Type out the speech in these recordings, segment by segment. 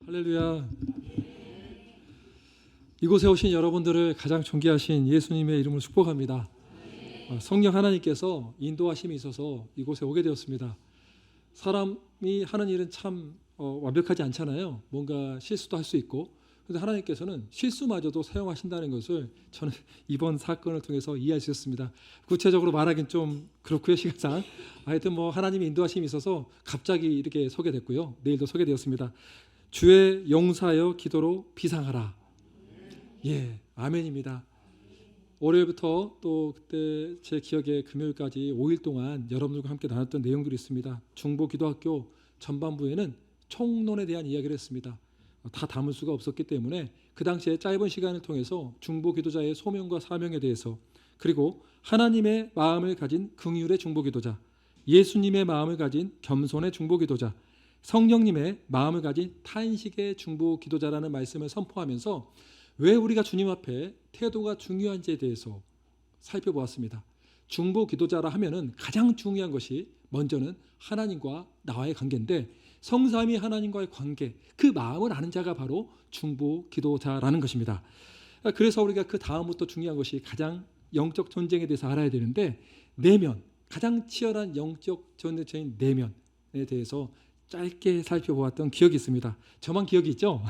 할렐루야. 이곳에 오신 여러분들을 가장 존귀하신 예수님의 이름으로 축복합니다. 성령 하나님께서 인도하심이 있어서 이곳에 오게 되었습니다. 사람이 하는 일은 참 완벽하지 않잖아요. 뭔가 실수도 할 수 있고. 그런데 하나님께서는 실수마저도 사용하신다는 것을 저는 이번 사건을 통해서 이해할 수 있었습니다. 구체적으로 말하긴 좀 그렇고요, 시간상. 하여튼 하나님의 인도하심이 있어서 갑자기 이렇게 서게 됐고요. 내일도 서게 되었습니다. 주의 용사여 기도로 비상하라. 예, 아멘입니다. 월요일부터 또 그때 제 기억에 금요일까지 5일 동안 여러분들과 함께 나눴던 내용들이 있습니다. 중보기도학교 전반부에는 총론에 대한 이야기를 했습니다. 다 담을 수가 없었기 때문에 그 당시에 짧은 시간을 통해서 중보기도자의 소명과 사명에 대해서, 그리고 하나님의 마음을 가진 긍휼의 중보기도자, 예수님의 마음을 가진 겸손의 중보기도자, 성령님의 마음을 가진 탄식의 중보기도자라는 말씀을 선포하면서 왜 우리가 주님 앞에 태도가 중요한지에 대해서 살펴보았습니다. 중보기도자라 하면은 가장 중요한 것이 먼저는 하나님과 나와의 관계인데, 성삼위 하나님과의 관계, 그 마음을 아는 자가 바로 중보기도자라는 것입니다. 그래서 우리가 그 다음부터 중요한 것이 가장 영적 전쟁에 대해서 알아야 되는데, 내면, 가장 치열한 영적 전쟁인 내면에 대해서 짧게 살펴보았던 기억이 있습니다. 저만 기억이 있죠?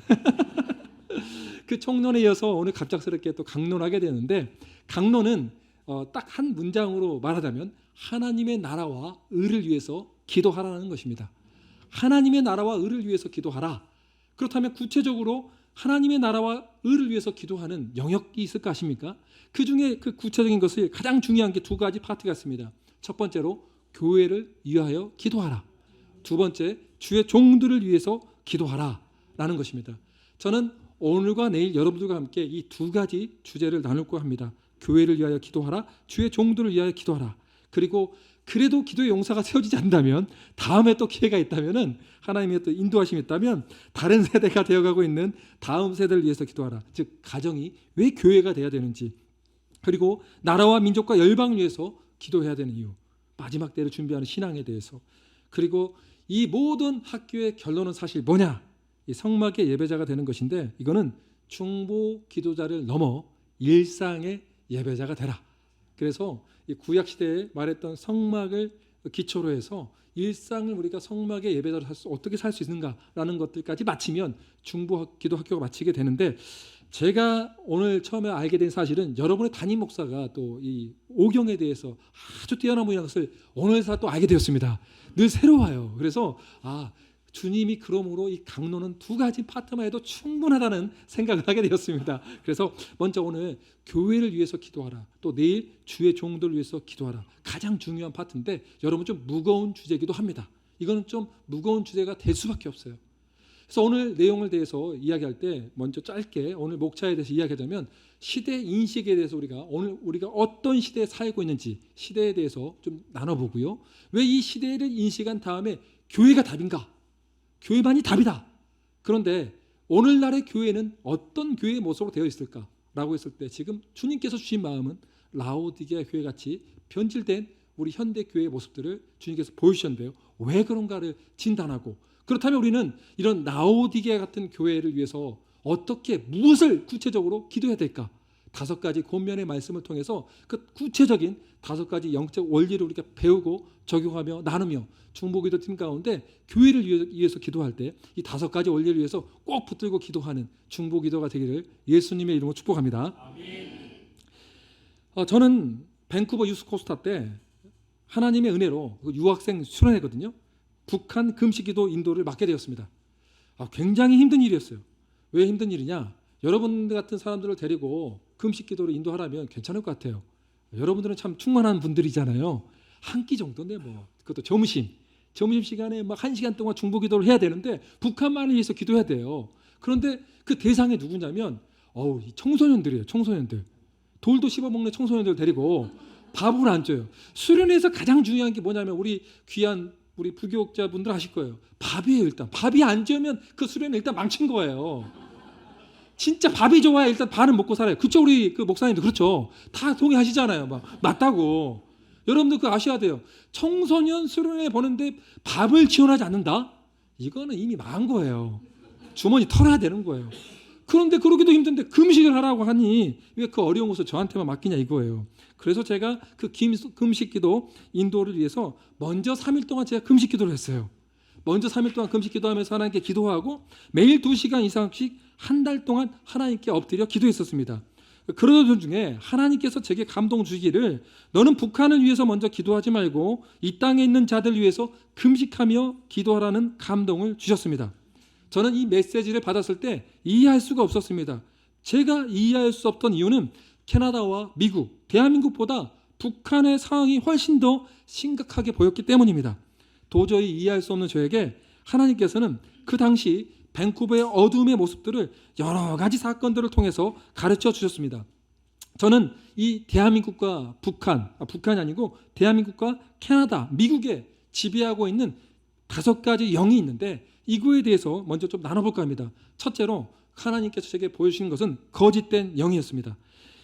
그 총론에 이어서 오늘 갑작스럽게 또 강론하게 되는데, 강론은 딱 한 문장으로 말하자면 하나님의 나라와 의를 위해서 기도하라는 것입니다. 하나님의 나라와 의를 위해서 기도하라. 그렇다면 구체적으로 하나님의 나라와 의를 위해서 기도하는 영역이 있을까 하십니까? 그 중에 그 구체적인 것을 가장 중요한 게 두 가지 파트가 있습니다. 첫 번째로 교회를 위하여 기도하라. 두 번째, 주의 종들을 위해서 기도하라 라는 것입니다. 저는 오늘과 내일 여러분들과 함께 이 두 가지 주제를 나눌까 합니다. 교회를 위하여 기도하라, 주의 종들을 위하여 기도하라. 그리고 그래도 기도의 용사가 세워지지 않는다면, 다음에 또 기회가 있다면, 하나님의 또 인도하심이 있다면 다른 세대가 되어가고 있는 다음 세대를 위해서 기도하라. 즉 가정이 왜 교회가 돼야 되는지, 그리고 나라와 민족과 열방을 위해서 기도해야 되는 이유, 마지막 때를 준비하는 신앙에 대해서, 그리고 이 모든 학교의 결론은 사실 뭐냐? 이 성막의 예배자가 되는 것인데, 이거는 중보 기도자를 넘어 일상의 예배자가 되라. 그래서 이 구약 시대에 말했던 성막을 기초로 해서 일상을 우리가 성막의 예배자로 어떻게 살 수 있는가라는 것들까지 마치면 중보 기도학교가 마치게 되는데, 제가 오늘 처음에 알게 된 사실은 여러분의 담임 목사가 또 이 오경에 대해서 아주 뛰어난 분이라는 것을 오늘서 또 알게 되었습니다. 늘 새로워요. 그래서 주님이 그러므로 이 강론은 두 가지 파트만 해도 충분하다는 생각을 하게 되었습니다. 그래서 먼저 오늘 교회를 위해서 기도하라, 또 내일 주의 종들을 위해서 기도하라, 가장 중요한 파트인데 여러분 좀 무거운 주제이기도 합니다. 이거는 좀 무거운 주제가 될 수밖에 없어요. 그래서 오늘 내용을 대해서 이야기할 때 먼저 짧게 오늘 목차에 대해서 이야기하자면, 시대 인식에 대해서 오늘 우리가 어떤 시대에 살고 있는지 시대에 대해서 좀 나눠보고요. 왜 이 시대를 인식한 다음에 교회가 답인가? 교회만이 답이다. 그런데 오늘날의 교회는 어떤 교회의 모습으로 되어 있을까라고 했을 때, 지금 주님께서 주신 마음은 라오디게아 교회같이 변질된 우리 현대 교회의 모습들을 주님께서 보여주셨는데요. 왜 그런가를 진단하고, 그렇다면 우리는 이런 라오디게아 같은 교회를 위해서 어떻게, 무엇을 구체적으로 기도해야 될까? 5가지 권면의 말씀을 통해서 그 구체적인 5가지 영적 원리를 우리가 배우고 적용하며 나누며 중보기도 팀 가운데 교회를 위해서 기도할 때 이 5가지 원리를 위해서 꼭 붙들고 기도하는 중보기도가 되기를 예수님의 이름으로 축복합니다. 아멘. 저는 밴쿠버 유스코스타 때 하나님의 은혜로 유학생 수련회거든요. 북한 금식기도 인도를 맡게 되었습니다. 굉장히 힘든 일이었어요. 왜 힘든 일이냐? 여러분들 같은 사람들을 데리고 금식기도를 인도하라면 괜찮을 것 같아요. 여러분들은 참 충만한 분들이잖아요. 한 끼 정도인데 그것도 점심시간에 막 1시간 동안 중보기도를 해야 되는데 북한만을 위해서 기도해야 돼요. 그런데 그 대상이 누구냐면 이 청소년들이에요. 청소년들. 돌도 씹어먹는 청소년들 데리고 밥을 안 줘요. 수련회에서 가장 중요한 게 뭐냐면, 우리 귀한 우리 부교육자분들 아실 거예요. 밥이에요. 일단 밥이 안 좋으면 그 수련회 일단 망친 거예요. 진짜 밥이 좋아야 일단 반은 먹고 살아요. 그쵸? 우리 그 목사님도 그렇죠? 다 동의하시잖아요. 맞다고. 여러분들 그거 아셔야 돼요. 청소년 수련회 보는데 밥을 지원하지 않는다? 이거는 이미 망한 거예요. 주머니 털어야 되는 거예요. 그런데 그러기도 힘든데 금식을 하라고 하니 왜 그 어려운 것을 저한테만 맡기냐 이거예요. 그래서 제가 그 금식기도 인도를 위해서 먼저 3일 동안 제가 금식기도를 했어요. 먼저 3일 동안 금식기도하면서 하나님께 기도하고 매일 2시간 이상씩 한 달 동안 하나님께 엎드려 기도했었습니다. 그러던 중에 하나님께서 제게 감동 주기를 너는 북한을 위해서 먼저 기도하지 말고 이 땅에 있는 자들 위해서 금식하며 기도하라는 감동을 주셨습니다. 저는 이 메시지를 받았을 때 이해할 수가 없었습니다. 제가 이해할 수 없던 이유는 캐나다와 미국, 대한민국보다 북한의 상황이 훨씬 더 심각하게 보였기 때문입니다. 도저히 이해할 수 없는 저에게 하나님께서는 그 당시 밴쿠버의 어둠의 모습들을 여러 가지 사건들을 통해서 가르쳐 주셨습니다. 저는 이 대한민국과 북한이 아니고 대한민국과 캐나다, 미국에 지배하고 있는 5가지 영이 있는데 이거에 대해서 먼저 좀 나눠볼까 합니다. 첫째로 하나님께서 제게 보여주신 것은 거짓된 영이었습니다.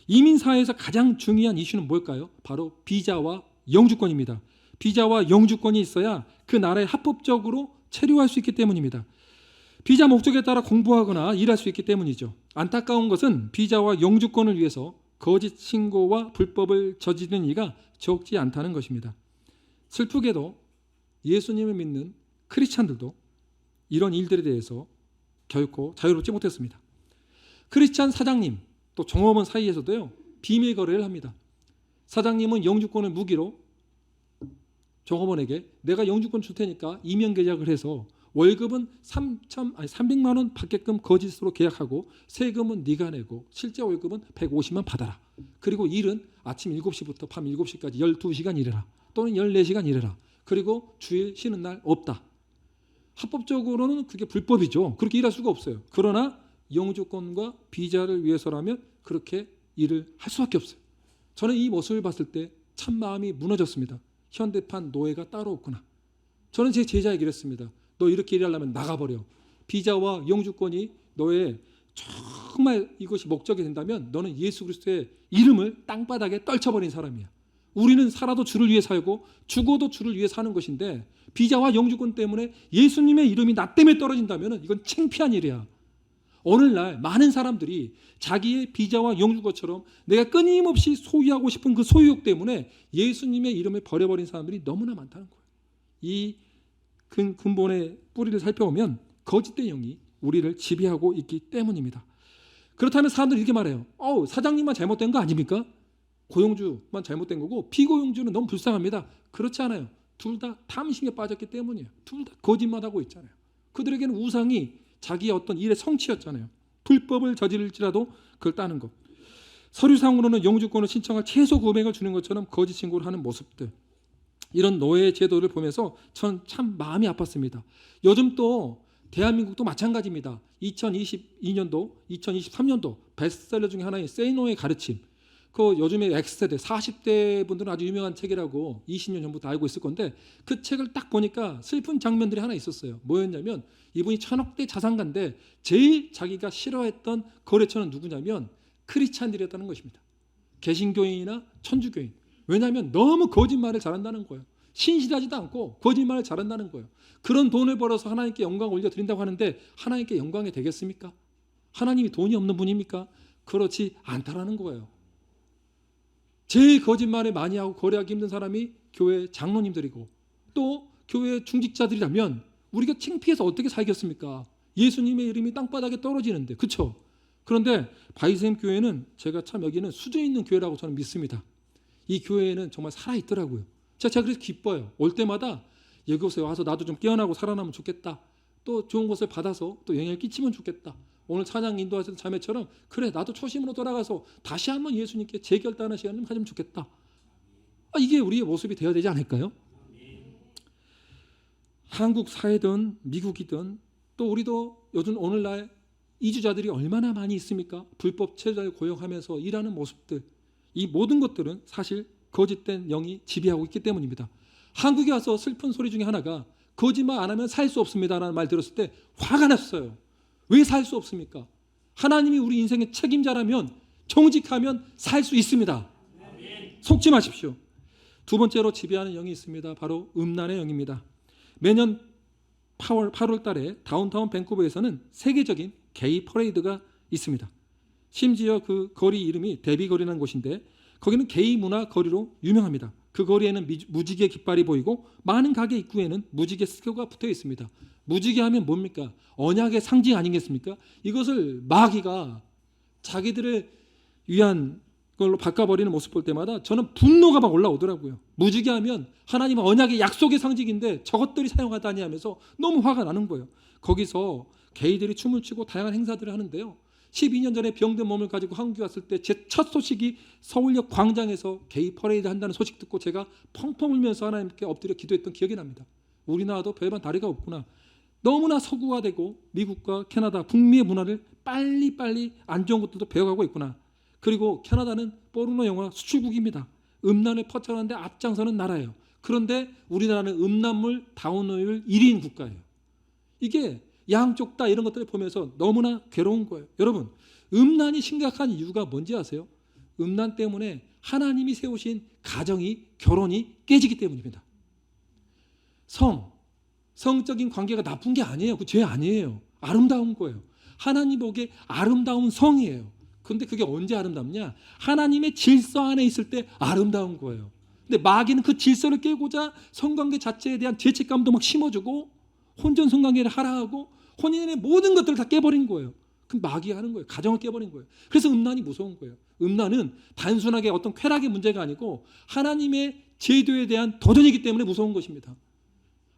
이민사회에서 가장 중요한 이슈는 뭘까요? 바로 비자와 영주권입니다. 비자와 영주권이 있어야 그 나라에 합법적으로 체류할 수 있기 때문입니다. 비자 목적에 따라 공부하거나 일할 수 있기 때문이죠. 안타까운 것은 비자와 영주권을 위해서 거짓 신고와 불법을 저지르는 이가 적지 않다는 것입니다. 슬프게도 예수님을 믿는 크리스찬들도 이런 일들에 대해서 결코 자유롭지 못했습니다. 크리스찬 사장님 또 종업원 사이에서도요 비밀 거래를 합니다. 사장님은 영주권을 무기로 종업원에게 내가 영주권 줄 테니까 이면 계약을 해서 월급은 300만 원 받게끔 거짓으로 계약하고 세금은 네가 내고 실제 월급은 150만 받아라. 그리고 일은 아침 7시부터 밤 7시까지 12시간 일해라. 또는 14시간 일해라. 그리고 주일 쉬는 날 없다. 합법적으로는 그게 불법이죠. 그렇게 일할 수가 없어요. 그러나 영주권과 비자를 위해서라면 그렇게 일을 할 수밖에 없어요. 저는 이 모습을 봤을 때 참 마음이 무너졌습니다. 현대판 노예가 따로 없구나. 저는 제 제자에게 이랬습니다. 너 이렇게 일하려면 나가버려. 비자와 영주권이 너의 정말 이것이 목적이 된다면 너는 예수 그리스도의 이름을 땅바닥에 떨쳐버린 사람이야. 우리는 살아도 주를 위해 살고 죽어도 주를 위해 사는 것인데 비자와 영주권 때문에 예수님의 이름이 나 때문에 떨어진다면 이건 창피한 일이야. 오늘날 많은 사람들이 자기의 비자와 영주권처럼 내가 끊임없이 소유하고 싶은 그 소유욕 때문에 예수님의 이름을 버려버린 사람들이 너무나 많다는 거예요. 이 근본의 뿌리를 살펴보면 거짓된 영이 우리를 지배하고 있기 때문입니다. 그렇다면 사람들이 이렇게 말해요. 사장님만 잘못된 거 아닙니까? 고용주만 잘못된 거고 피고용주는 너무 불쌍합니다. 그렇지 않아요. 둘 다 탐심에 빠졌기 때문이에요. 둘 다 거짓말하고 있잖아요. 그들에게는 우상이 자기의 어떤 일의 성취였잖아요. 불법을 저지를지라도 그걸 따는 것. 서류상으로는 영주권을 신청할 최소 금액을 주는 것처럼 거짓 신고를 하는 모습들. 이런 노예 제도를 보면서 전 참 마음이 아팠습니다. 요즘 또 대한민국도 마찬가지입니다. 2022년도, 2023년도 베스트셀러 중에 하나인 세이노의 가르침. 그 요즘에 X세대, 40대 분들은 아주 유명한 책이라고 20년 전부터 알고 있을 건데 그 책을 딱 보니까 슬픈 장면들이 하나 있었어요. 뭐였냐면 이분이 1000억대 자산가인데 제일 자기가 싫어했던 거래처는 누구냐면 크리스찬들이었다는 것입니다. 개신교인이나 천주교인. 왜냐하면 너무 거짓말을 잘한다는 거예요. 신실하지도 않고 거짓말을 잘한다는 거예요. 그런 돈을 벌어서 하나님께 영광을 올려드린다고 하는데 하나님께 영광이 되겠습니까? 하나님이 돈이 없는 분입니까? 그렇지 않다라는 거예요. 제일 거짓말을 많이 하고 거래하기 힘든 사람이 교회 장로님들이고 또 교회 중직자들이라면 우리가 창피해서 어떻게 살겠습니까? 예수님의 이름이 땅바닥에 떨어지는데, 그렇죠? 그런데 바이샘 교회는 제가 참 여기는 수준 있는 교회라고 저는 믿습니다. 이 교회는 정말 살아있더라고요. 제가 그래서 기뻐요. 올 때마다 여기에 와서 나도 좀 깨어나고 살아나면 좋겠다. 또 좋은 것을 받아서 또 영향을 끼치면 좋겠다. 오늘 찬양 인도하셨던 자매처럼 그래 나도 초심으로 돌아가서 다시 한번 예수님께 재결단하는 시간을 좀 가지면 좋겠다. 이게 우리의 모습이 되어야 되지 않을까요? 한국 사회든 미국이든 또 우리도 요즘 오늘날 이주자들이 얼마나 많이 있습니까? 불법 체류자를 고용하면서 일하는 모습들, 이 모든 것들은 사실 거짓된 영이 지배하고 있기 때문입니다. 한국에 와서 슬픈 소리 중에 하나가 거짓말 안 하면 살 수 없습니다라는 말 들었을 때 화가 났어요. 왜 살 수 없습니까? 하나님이 우리 인생의 책임자라면 정직하면 살 수 있습니다. 속지 마십시오. 두 번째로 지배하는 영이 있습니다. 바로 음란의 영입니다. 매년 8월 달에 다운타운 밴쿠버에서는 세계적인 게이 퍼레이드가 있습니다. 심지어 그 거리 이름이 데비 거리라는 곳인데 거기는 게이 문화 거리로 유명합니다. 그 거리에는 무지개 깃발이 보이고 많은 가게 입구에는 무지개 스티커가 붙어 있습니다. 무지개 하면 뭡니까? 언약의 상징 아니겠습니까? 이것을 마귀가 자기들을 위한 걸로 바꿔버리는 모습 볼 때마다 저는 분노가 막 올라오더라고요. 무지개 하면 하나님의 언약의 약속의 상징인데 저것들이 사용하다니 하면서 너무 화가 나는 거예요. 거기서 게이들이 춤을 추고 다양한 행사들을 하는데요. 12년 전에 병든 몸을 가지고 한국에 왔을 때 제 첫 소식이 서울역 광장에서 게이 퍼레이드 한다는 소식 듣고 제가 펑펑 울면서 하나님께 엎드려 기도했던 기억이 납니다. 우리나라도 별반 다리가 없구나. 너무나 서구화되고 미국과 캐나다, 북미의 문화를 빨리빨리 안 좋은 것들도 배워가고 있구나. 그리고 캐나다는 포르노 영화 수출국입니다. 음란을 퍼쳐가는데 앞장서는 나라예요. 그런데 우리나라는 음란물 다운로율 1위인 국가예요. 이게 양쪽 다 이런 것들을 보면서 너무나 괴로운 거예요. 여러분, 음란이 심각한 이유가 뭔지 아세요? 음란 때문에 하나님이 세우신 가정이, 결혼이 깨지기 때문입니다. 성적인 관계가 나쁜 게 아니에요. 그 죄 아니에요. 아름다운 거예요. 하나님 보기에 아름다운 성이에요. 근데 그게 언제 아름답냐? 하나님의 질서 안에 있을 때 아름다운 거예요. 근데 마귀는 그 질서를 깨고자 성관계 자체에 대한 죄책감도 막 심어주고 혼전 성관계를 하라 하고 혼인의 모든 것들을 다 깨버린 거예요. 그 마귀가 하는 거예요. 가정을 깨버린 거예요. 그래서 음란이 무서운 거예요. 음란은 단순하게 어떤 쾌락의 문제가 아니고 하나님의 제도에 대한 도전이기 때문에 무서운 것입니다.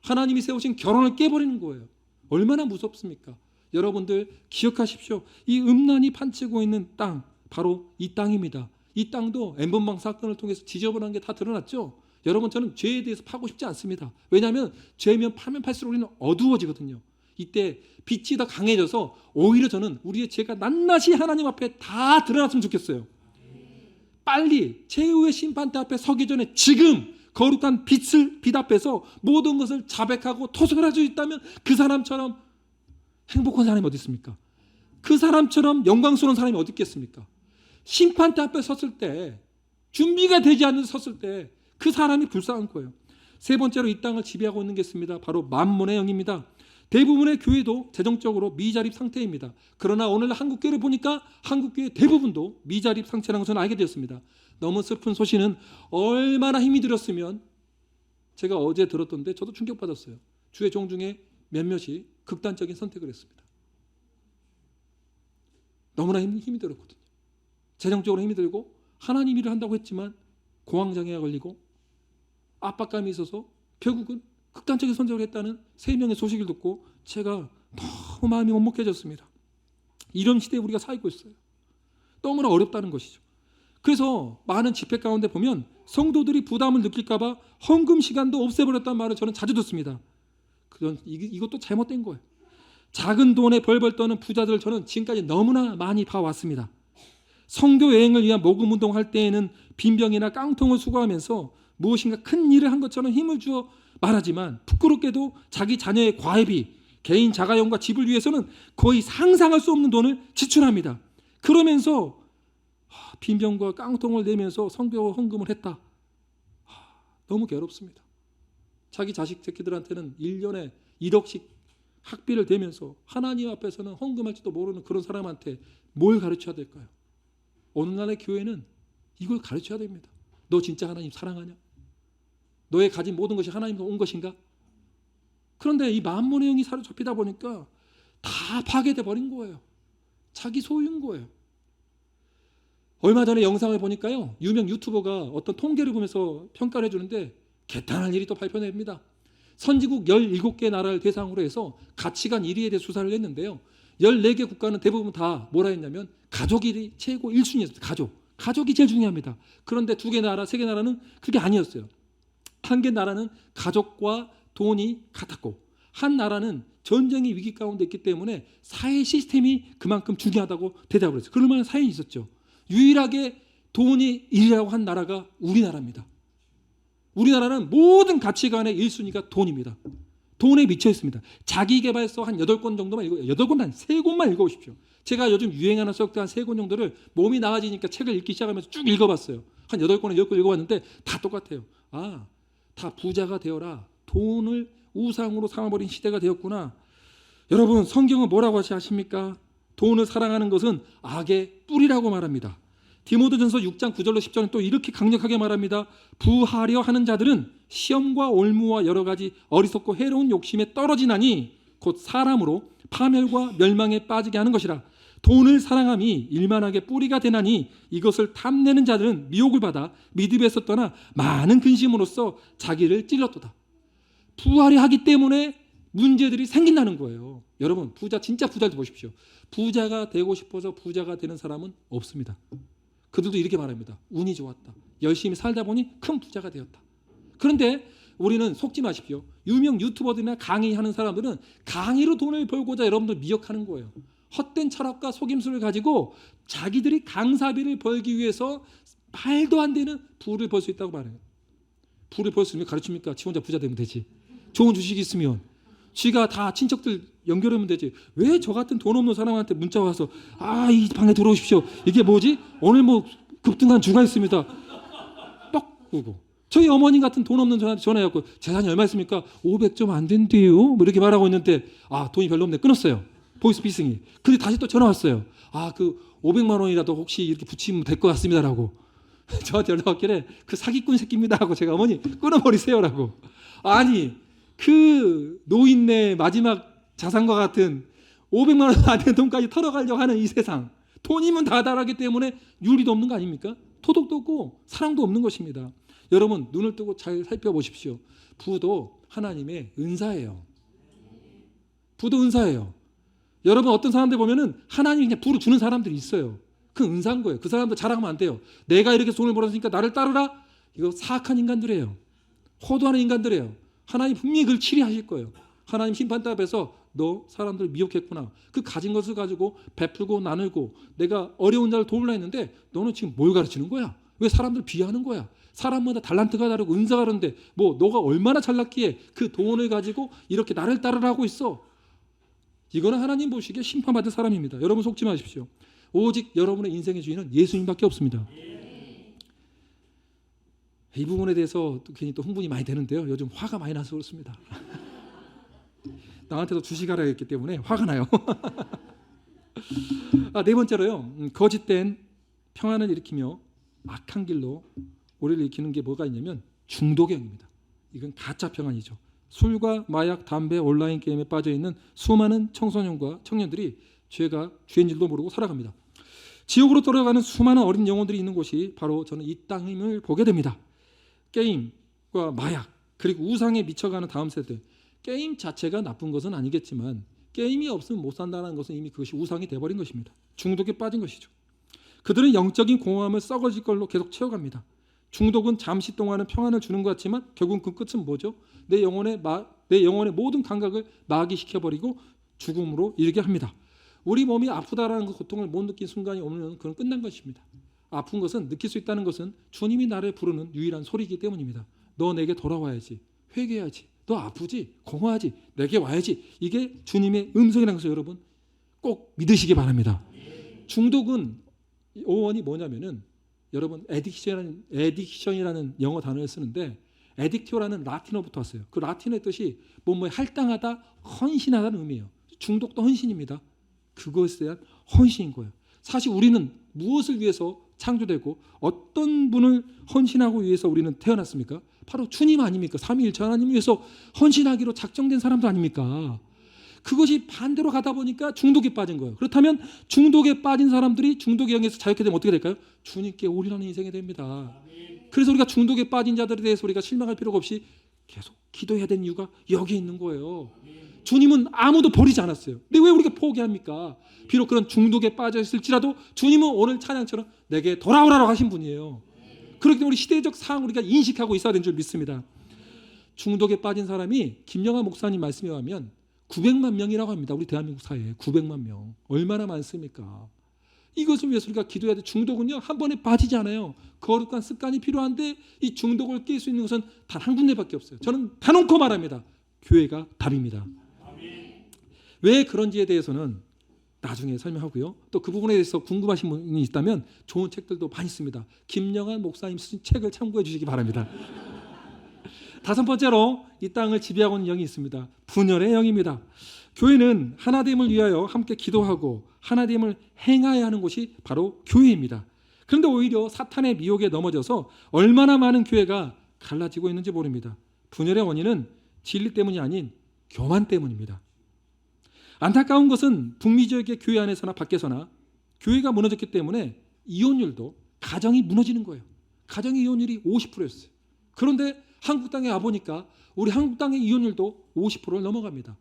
하나님이 세우신 결혼을 깨버리는 거예요. 얼마나 무섭습니까? 여러분들 기억하십시오. 이 음란이 판치고 있는 땅, 바로 이 땅입니다. 이 땅도 N번방 사건을 통해서 지저분한 게 다 드러났죠. 여러분, 저는 죄에 대해서 파고 싶지 않습니다. 왜냐하면 죄면 파면 팔수록 우리는 어두워지거든요. 이때 빛이 더 강해져서 오히려 저는 우리의 죄가 낱낱이 하나님 앞에 다 드러났으면 좋겠어요. 빨리 최후의 심판대 앞에 서기 전에 지금 거룩한 빛 앞에서 모든 것을 자백하고 토속을 할 수 있다면 그 사람처럼 행복한 사람이 어디 있습니까? 그 사람처럼 영광스러운 사람이 어디 있겠습니까? 심판대 앞에 섰을 때, 준비가 되지 않는 섰을 때 그 사람이 불쌍한 거예요. 세 번째로 이 땅을 지배하고 있는 게 있습니다. 바로 만몬의 영입니다. 대부분의 교회도 재정적으로 미자립 상태입니다. 그러나 오늘 한국교회를 보니까 한국교회 대부분도 미자립 상태라는 것을 알게 되었습니다. 너무 슬픈 소식은 얼마나 힘이 들었으면 제가 어제 들었던데 저도 충격받았어요. 주의 종 중에 몇몇이 극단적인 선택을 했습니다. 너무나 힘이 들었거든요. 재정적으로 힘이 들고 하나님 일을 한다고 했지만 공황장애가 걸리고 압박감이 있어서 결국은 극단적인 선택을 했다는 3명의 소식을 듣고 제가 너무 마음이 먹먹해졌습니다. 이런 시대에 우리가 살고 있어요. 너무나 어렵다는 것이죠. 그래서 많은 집회 가운데 보면 성도들이 부담을 느낄까 봐 헌금 시간도 없애버렸다는 말을 저는 자주 듣습니다. 이것도 잘못된 거예요. 작은 돈에 벌벌 떠는 부자들을 저는 지금까지 너무나 많이 봐왔습니다. 선교 여행을 위한 모금 운동할 때에는 빈병이나 깡통을 수거하면서 무엇인가 큰 일을 한 것처럼 힘을 주어 말하지만 부끄럽게도 자기 자녀의 과외비, 개인 자가용과 집을 위해서는 거의 상상할 수 없는 돈을 지출합니다. 그러면서 빈병과 깡통을 내면서 선교 헌금을 했다. 너무 괴롭습니다. 자기 자식 새끼들한테는 1년에 1억씩 학비를 대면서 하나님 앞에서는 헌금할지도 모르는 그런 사람한테 뭘 가르쳐야 될까요? 오늘날의 교회는 이걸 가르쳐야 됩니다. 너 진짜 하나님 사랑하냐? 너의 가진 모든 것이 하나님으로 온 것인가? 그런데 이 만몬의 영이 사로잡히다 보니까 다 파괴돼 버린 거예요. 자기 소유인 거예요. 얼마 전에 영상을 보니까요, 유명 유튜버가 어떤 통계를 보면서 평가를 해주는데 개탄할 일이 또 발표됩니다. 선진국 17개 나라를 대상으로 해서 가치관 1위에 대해 수사를 했는데요. 14개 국가는 대부분 다 뭐라 했냐면 가족이 최고 1순위였습니다. 가족이 제일 중요합니다. 그런데 2개 나라, 3개 나라는 그게 아니었어요. 한 개 나라는 가족과 돈이 같았고 한 나라는 전쟁의 위기 가운데 있기 때문에 사회 시스템이 그만큼 중요하다고 대답을 했어요. 그럴 만한 사연이 있었죠. 유일하게 돈이 1위라고 한 나라가 우리나라입니다. 우리나라는 모든 가치관의 1순위가 돈입니다. 돈에 미쳐 있습니다. 자기개발서 한 8권 정도만 읽어요. 8권 아니 3권만 읽어보십시오. 제가 요즘 유행하는 서적들 한 3권 정도를 몸이 나아지니까 책을 읽기 시작하면서 쭉 읽어봤어요. 한 8권을 10권 읽어봤는데 다 똑같아요. 다 부자가 되어라. 돈을 우상으로 삼아버린 시대가 되었구나. 여러분, 성경은 뭐라고 아십니까? 돈을 사랑하는 것은 악의 뿌리라고 말합니다. 디모데전서 6장 9절로 10절은 또 이렇게 강력하게 말합니다. 부하려 하는 자들은 시험과 올무와 여러 가지 어리석고 해로운 욕심에 떨어지나니 곧 사람으로 파멸과 멸망에 빠지게 하는 것이라. 돈을 사랑함이 일만하게 뿌리가 되나니 이것을 탐내는 자들은 미혹을 받아 믿음에서 떠나 많은 근심으로써 자기를 찔렀도다. 부하려 하기 때문에 문제들이 생긴다는 거예요. 여러분, 진짜 부자들 보십시오. 부자가 되고 싶어서 부자가 되는 사람은 없습니다. 그들도 이렇게 말합니다. 운이 좋았다. 열심히 살다 보니 큰 부자가 되었다. 그런데 우리는 속지 마십시오. 유명 유튜버들이나 강의하는 사람들은 강의로 돈을 벌고자 여러분들 미혹하는 거예요. 헛된 철학과 속임수를 가지고 자기들이 강사비를 벌기 위해서 말도 안 되는 부를 벌 수 있다고 말해요. 부를 벌 수 있으면 가르칩니까? 지 혼자 부자 되면 되지. 좋은 주식이 있으면 지가 다 친척들 연결하면 되지. 왜 저 같은 돈 없는 사람한테 문자 와서 이 방에 들어오십시오. 이게 뭐지? 오늘 뭐 급등한 주가 있습니다. 뻑 끄고. 저희 어머니 같은 돈 없는 저한테 전화해갖고 재산이 얼마 있습니까? 500점 안 된대요. 뭐 이렇게 말하고 있는데 돈이 별로 없네. 끊었어요. 보이스피싱이. 근데 다시 또 전화 왔어요. 그 500만 원이라도 혹시 이렇게 붙이면 될 것 같습니다라고. 저한테 연락 왔길래 그 사기꾼 새끼입니다 하고 제가 어머니 끊어버리세요라고. 아니 그 노인네 마지막 자산과 같은 500만 원 안 되는 돈까지 털어가려고 하는 이 세상. 돈이면 다달하기 때문에 윤리도 없는 거 아닙니까? 토독도 없고 사랑도 없는 것입니다. 여러분 눈을 뜨고 잘 살펴보십시오. 부도 하나님의 은사예요. 부도 은사예요. 여러분 어떤 사람들 보면은 하나님이 그냥 부를 주는 사람들이 있어요. 그 은사인 거예요. 그 사람들 자랑하면 안 돼요. 내가 이렇게 돈을 벌었으니까 나를 따르라. 이거 사악한 인간들이에요. 호도하는 인간들이에요. 하나님 분명히 그걸 치리하실 거예요. 하나님 심판대 앞에서 너 사람들 미혹했구나. 그 가진 것을 가지고 베풀고 나누고 내가 어려운 자를 도우려 했는데 너는 지금 뭘 가르치는 거야? 왜 사람들 비하하는 거야? 사람마다 달란트가 다르고 은사가 다른데 뭐 너가 얼마나 잘났기에 그 돈을 가지고 이렇게 나를 따르라 하고 있어. 이거는 하나님 보시기에 심판받을 사람입니다. 여러분 속지 마십시오. 오직 여러분의 인생의 주인은 예수님밖에 없습니다. 이 부분에 대해서 또 괜히 또 흥분이 많이 되는데요. 요즘 화가 많이 나서 그렇습니다. 나한테도 주식하라 했기 때문에 화가 나요. 네 번째로요. 거짓된 평안을 일으키며 악한 길로 우리를 일으키는 게 뭐가 있냐면 중독형입니다. 이건 가짜 평안이죠. 술과 마약, 담배, 온라인 게임에 빠져있는 수많은 청소년과 청년들이 죄가 죄인 줄도 모르고 살아갑니다. 지옥으로 떨어가는 수많은 어린 영혼들이 있는 곳이 바로 저는 이 땅임을 보게 됩니다. 게임과 마약 그리고 우상에 미쳐가는 다음 세대. 게임 자체가 나쁜 것은 아니겠지만 게임이 없으면 못 산다는 것은 이미 그것이 우상이 돼버린 것입니다. 중독에 빠진 것이죠. 그들은 영적인 공허함을 썩어질 걸로 계속 채워갑니다. 중독은 잠시 동안은 평안을 주는 것 같지만 결국은 그 끝은 뭐죠? 내 영혼의 모든 감각을 마귀시켜버리고 죽음으로 이르게 합니다. 우리 몸이 아프다라는 그 고통을 못 느낀 순간이 오면 그건 끝난 것입니다. 아픈 것은 느낄 수 있다는 것은 주님이 나를 부르는 유일한 소리이기 때문입니다. 너 내게 돌아와야지. 회개해야지. 너 아프지? 공허하지? 내게 와야지. 이게 주님의 음성이라는 것을 여러분 꼭 믿으시기 바랍니다. 중독은 어원이 뭐냐면은 여러분 에딕션이라는 영어 단어를 쓰는데 에딕티오라는 라틴어부터 왔어요. 그 라틴어의 뜻이 뭐뭐 할당하다, 헌신하다는 의미예요. 중독도 헌신입니다. 그것에 대한 헌신인 거예요. 사실 우리는 무엇을 위해서 창조되고 어떤 분을 헌신하고 위해서 우리는 태어났습니까? 바로 주님 아닙니까? 삼위일체 하나님 위해서 헌신하기로 작정된 사람도 아닙니까? 그것이 반대로 가다 보니까 중독에 빠진 거예요. 그렇다면 중독에 빠진 사람들이 중독의 영에서 자유케 되면 어떻게 될까요? 주님께 올인하는 인생이 됩니다. 그래서 우리가 중독에 빠진 자들에 대해서 우리가 실망할 필요가 없이 계속 기도해야 되는 이유가 여기에 있는 거예요. 주님은 아무도 버리지 않았어요. 근데 왜 우리가 포기합니까? 비록 그런 중독에 빠져 있을지라도 주님은 오늘 찬양처럼 내게 돌아오라고 하신 분이에요. 그렇기 때문에 우리 시대적 상황 우리가 인식하고 있어야 되는 줄 믿습니다. 중독에 빠진 사람이 김영하 목사님 말씀에 의하면 900만 명이라고 합니다. 우리 대한민국 사회에 900만 명. 얼마나 많습니까? 이것을 위해서 우리가 기도해야 돼. 중독은요 한 번에 빠지지 않아요. 거룩한 습관이 필요한데 이 중독을 깰 수 있는 것은 단 한 군데밖에 없어요. 저는 대놓고 말합니다. 교회가 답입니다. 왜 그런지에 대해서는 나중에 설명하고요. 또 그 부분에 대해서 궁금하신 분이 있다면 좋은 책들도 많이 있습니다. 김영한 목사님 쓰신 책을 참고해 주시기 바랍니다. 다섯 번째로 이 땅을 지배하고 있는 영이 있습니다. 분열의 영입니다. 교회는 하나됨을 위하여 함께 기도하고 하나됨을 행하여야 하는 곳이 바로 교회입니다. 그런데 오히려 사탄의 미혹에 넘어져서 얼마나 많은 교회가 갈라지고 있는지 모릅니다. 분열의 원인은 진리 때문이 아닌 교만 때문입니다. 안타까운 것은 북미 지역의 교회 안에서나 밖에서나 교회가 무너졌기 때문에 이혼율도 가정이 무너지는 거예요. 가정의 이혼율이 50%였어요. 그런데 한국 땅에 와보니까 우리 한국 땅의 이혼율도 50%를 넘어갑니다.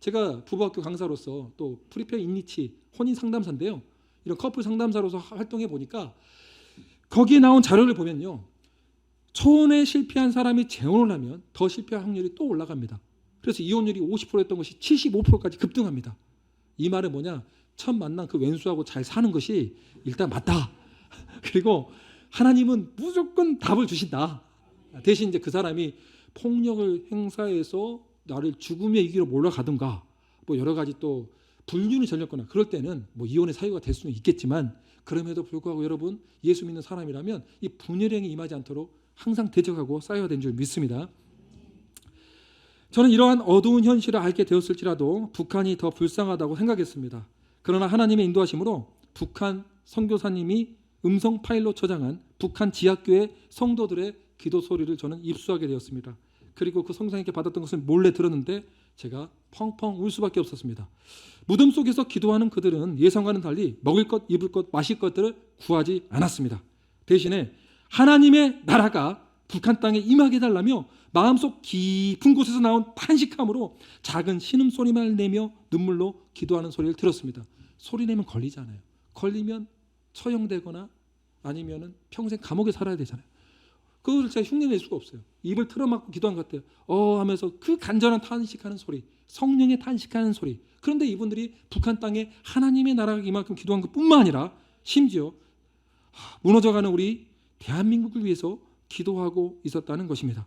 제가 부부학교 강사로서 또 프리페어 인니치 혼인 상담사인데요. 이런 커플 상담사로서 활동해 보니까 거기에 나온 자료를 보면요. 초혼에 실패한 사람이 재혼을 하면 더 실패할 확률이 또 올라갑니다. 그래서 이혼율이 50%였던 것이 75%까지 급등합니다. 이 말은 뭐냐? 첫 만난 그 왼수하고 잘 사는 것이 일단 맞다. 그리고 하나님은 무조건 답을 주신다. 대신 이제 그 사람이 폭력을 행사해서 나를 죽음의 이기로 몰아가든가 뭐 여러 가지 또 불륜이 전렸거나 그럴 때는 뭐 이혼의 사유가 될 수는 있겠지만 그럼에도 불구하고 여러분 예수 믿는 사람이라면 이 분열행이 임하지 않도록 항상 대적하고 싸워야 되는 줄 믿습니다. 저는 이러한 어두운 현실을 알게 되었을지라도 북한이 더 불쌍하다고 생각했습니다. 그러나 하나님의 인도하심으로 북한 선교사님이 음성 파일로 저장한 북한 지하교회 성도들의 기도 소리를 저는 입수하게 되었습니다. 그리고 그 성사님께 받았던 것을 몰래 들었는데 제가 펑펑 울 수밖에 없었습니다. 무덤 속에서 기도하는 그들은 예상과는 달리 먹을 것, 입을 것, 마실 것들을 구하지 않았습니다. 대신에 하나님의 나라가 북한 땅에 임하게 해달라며 마음속 깊은 곳에서 나온 탄식함으로 작은 신음소리만 내며 눈물로 기도하는 소리를 들었습니다. 소리 내면 걸리잖아요. 걸리면 처형되거나 아니면 평생 감옥에 살아야 되잖아요. 그걸 제가 흉내낼 수가 없어요. 입을 틀어막고 기도한 것 같아요. 하면서 그 간절한 탄식하는 소리, 성령의 탄식하는 소리. 그런데 이분들이 북한 땅에 하나님의 나라가 이만큼 기도한 것뿐만 아니라 심지어 무너져가는 우리 대한민국을 위해서 기도하고 있었다는 것입니다.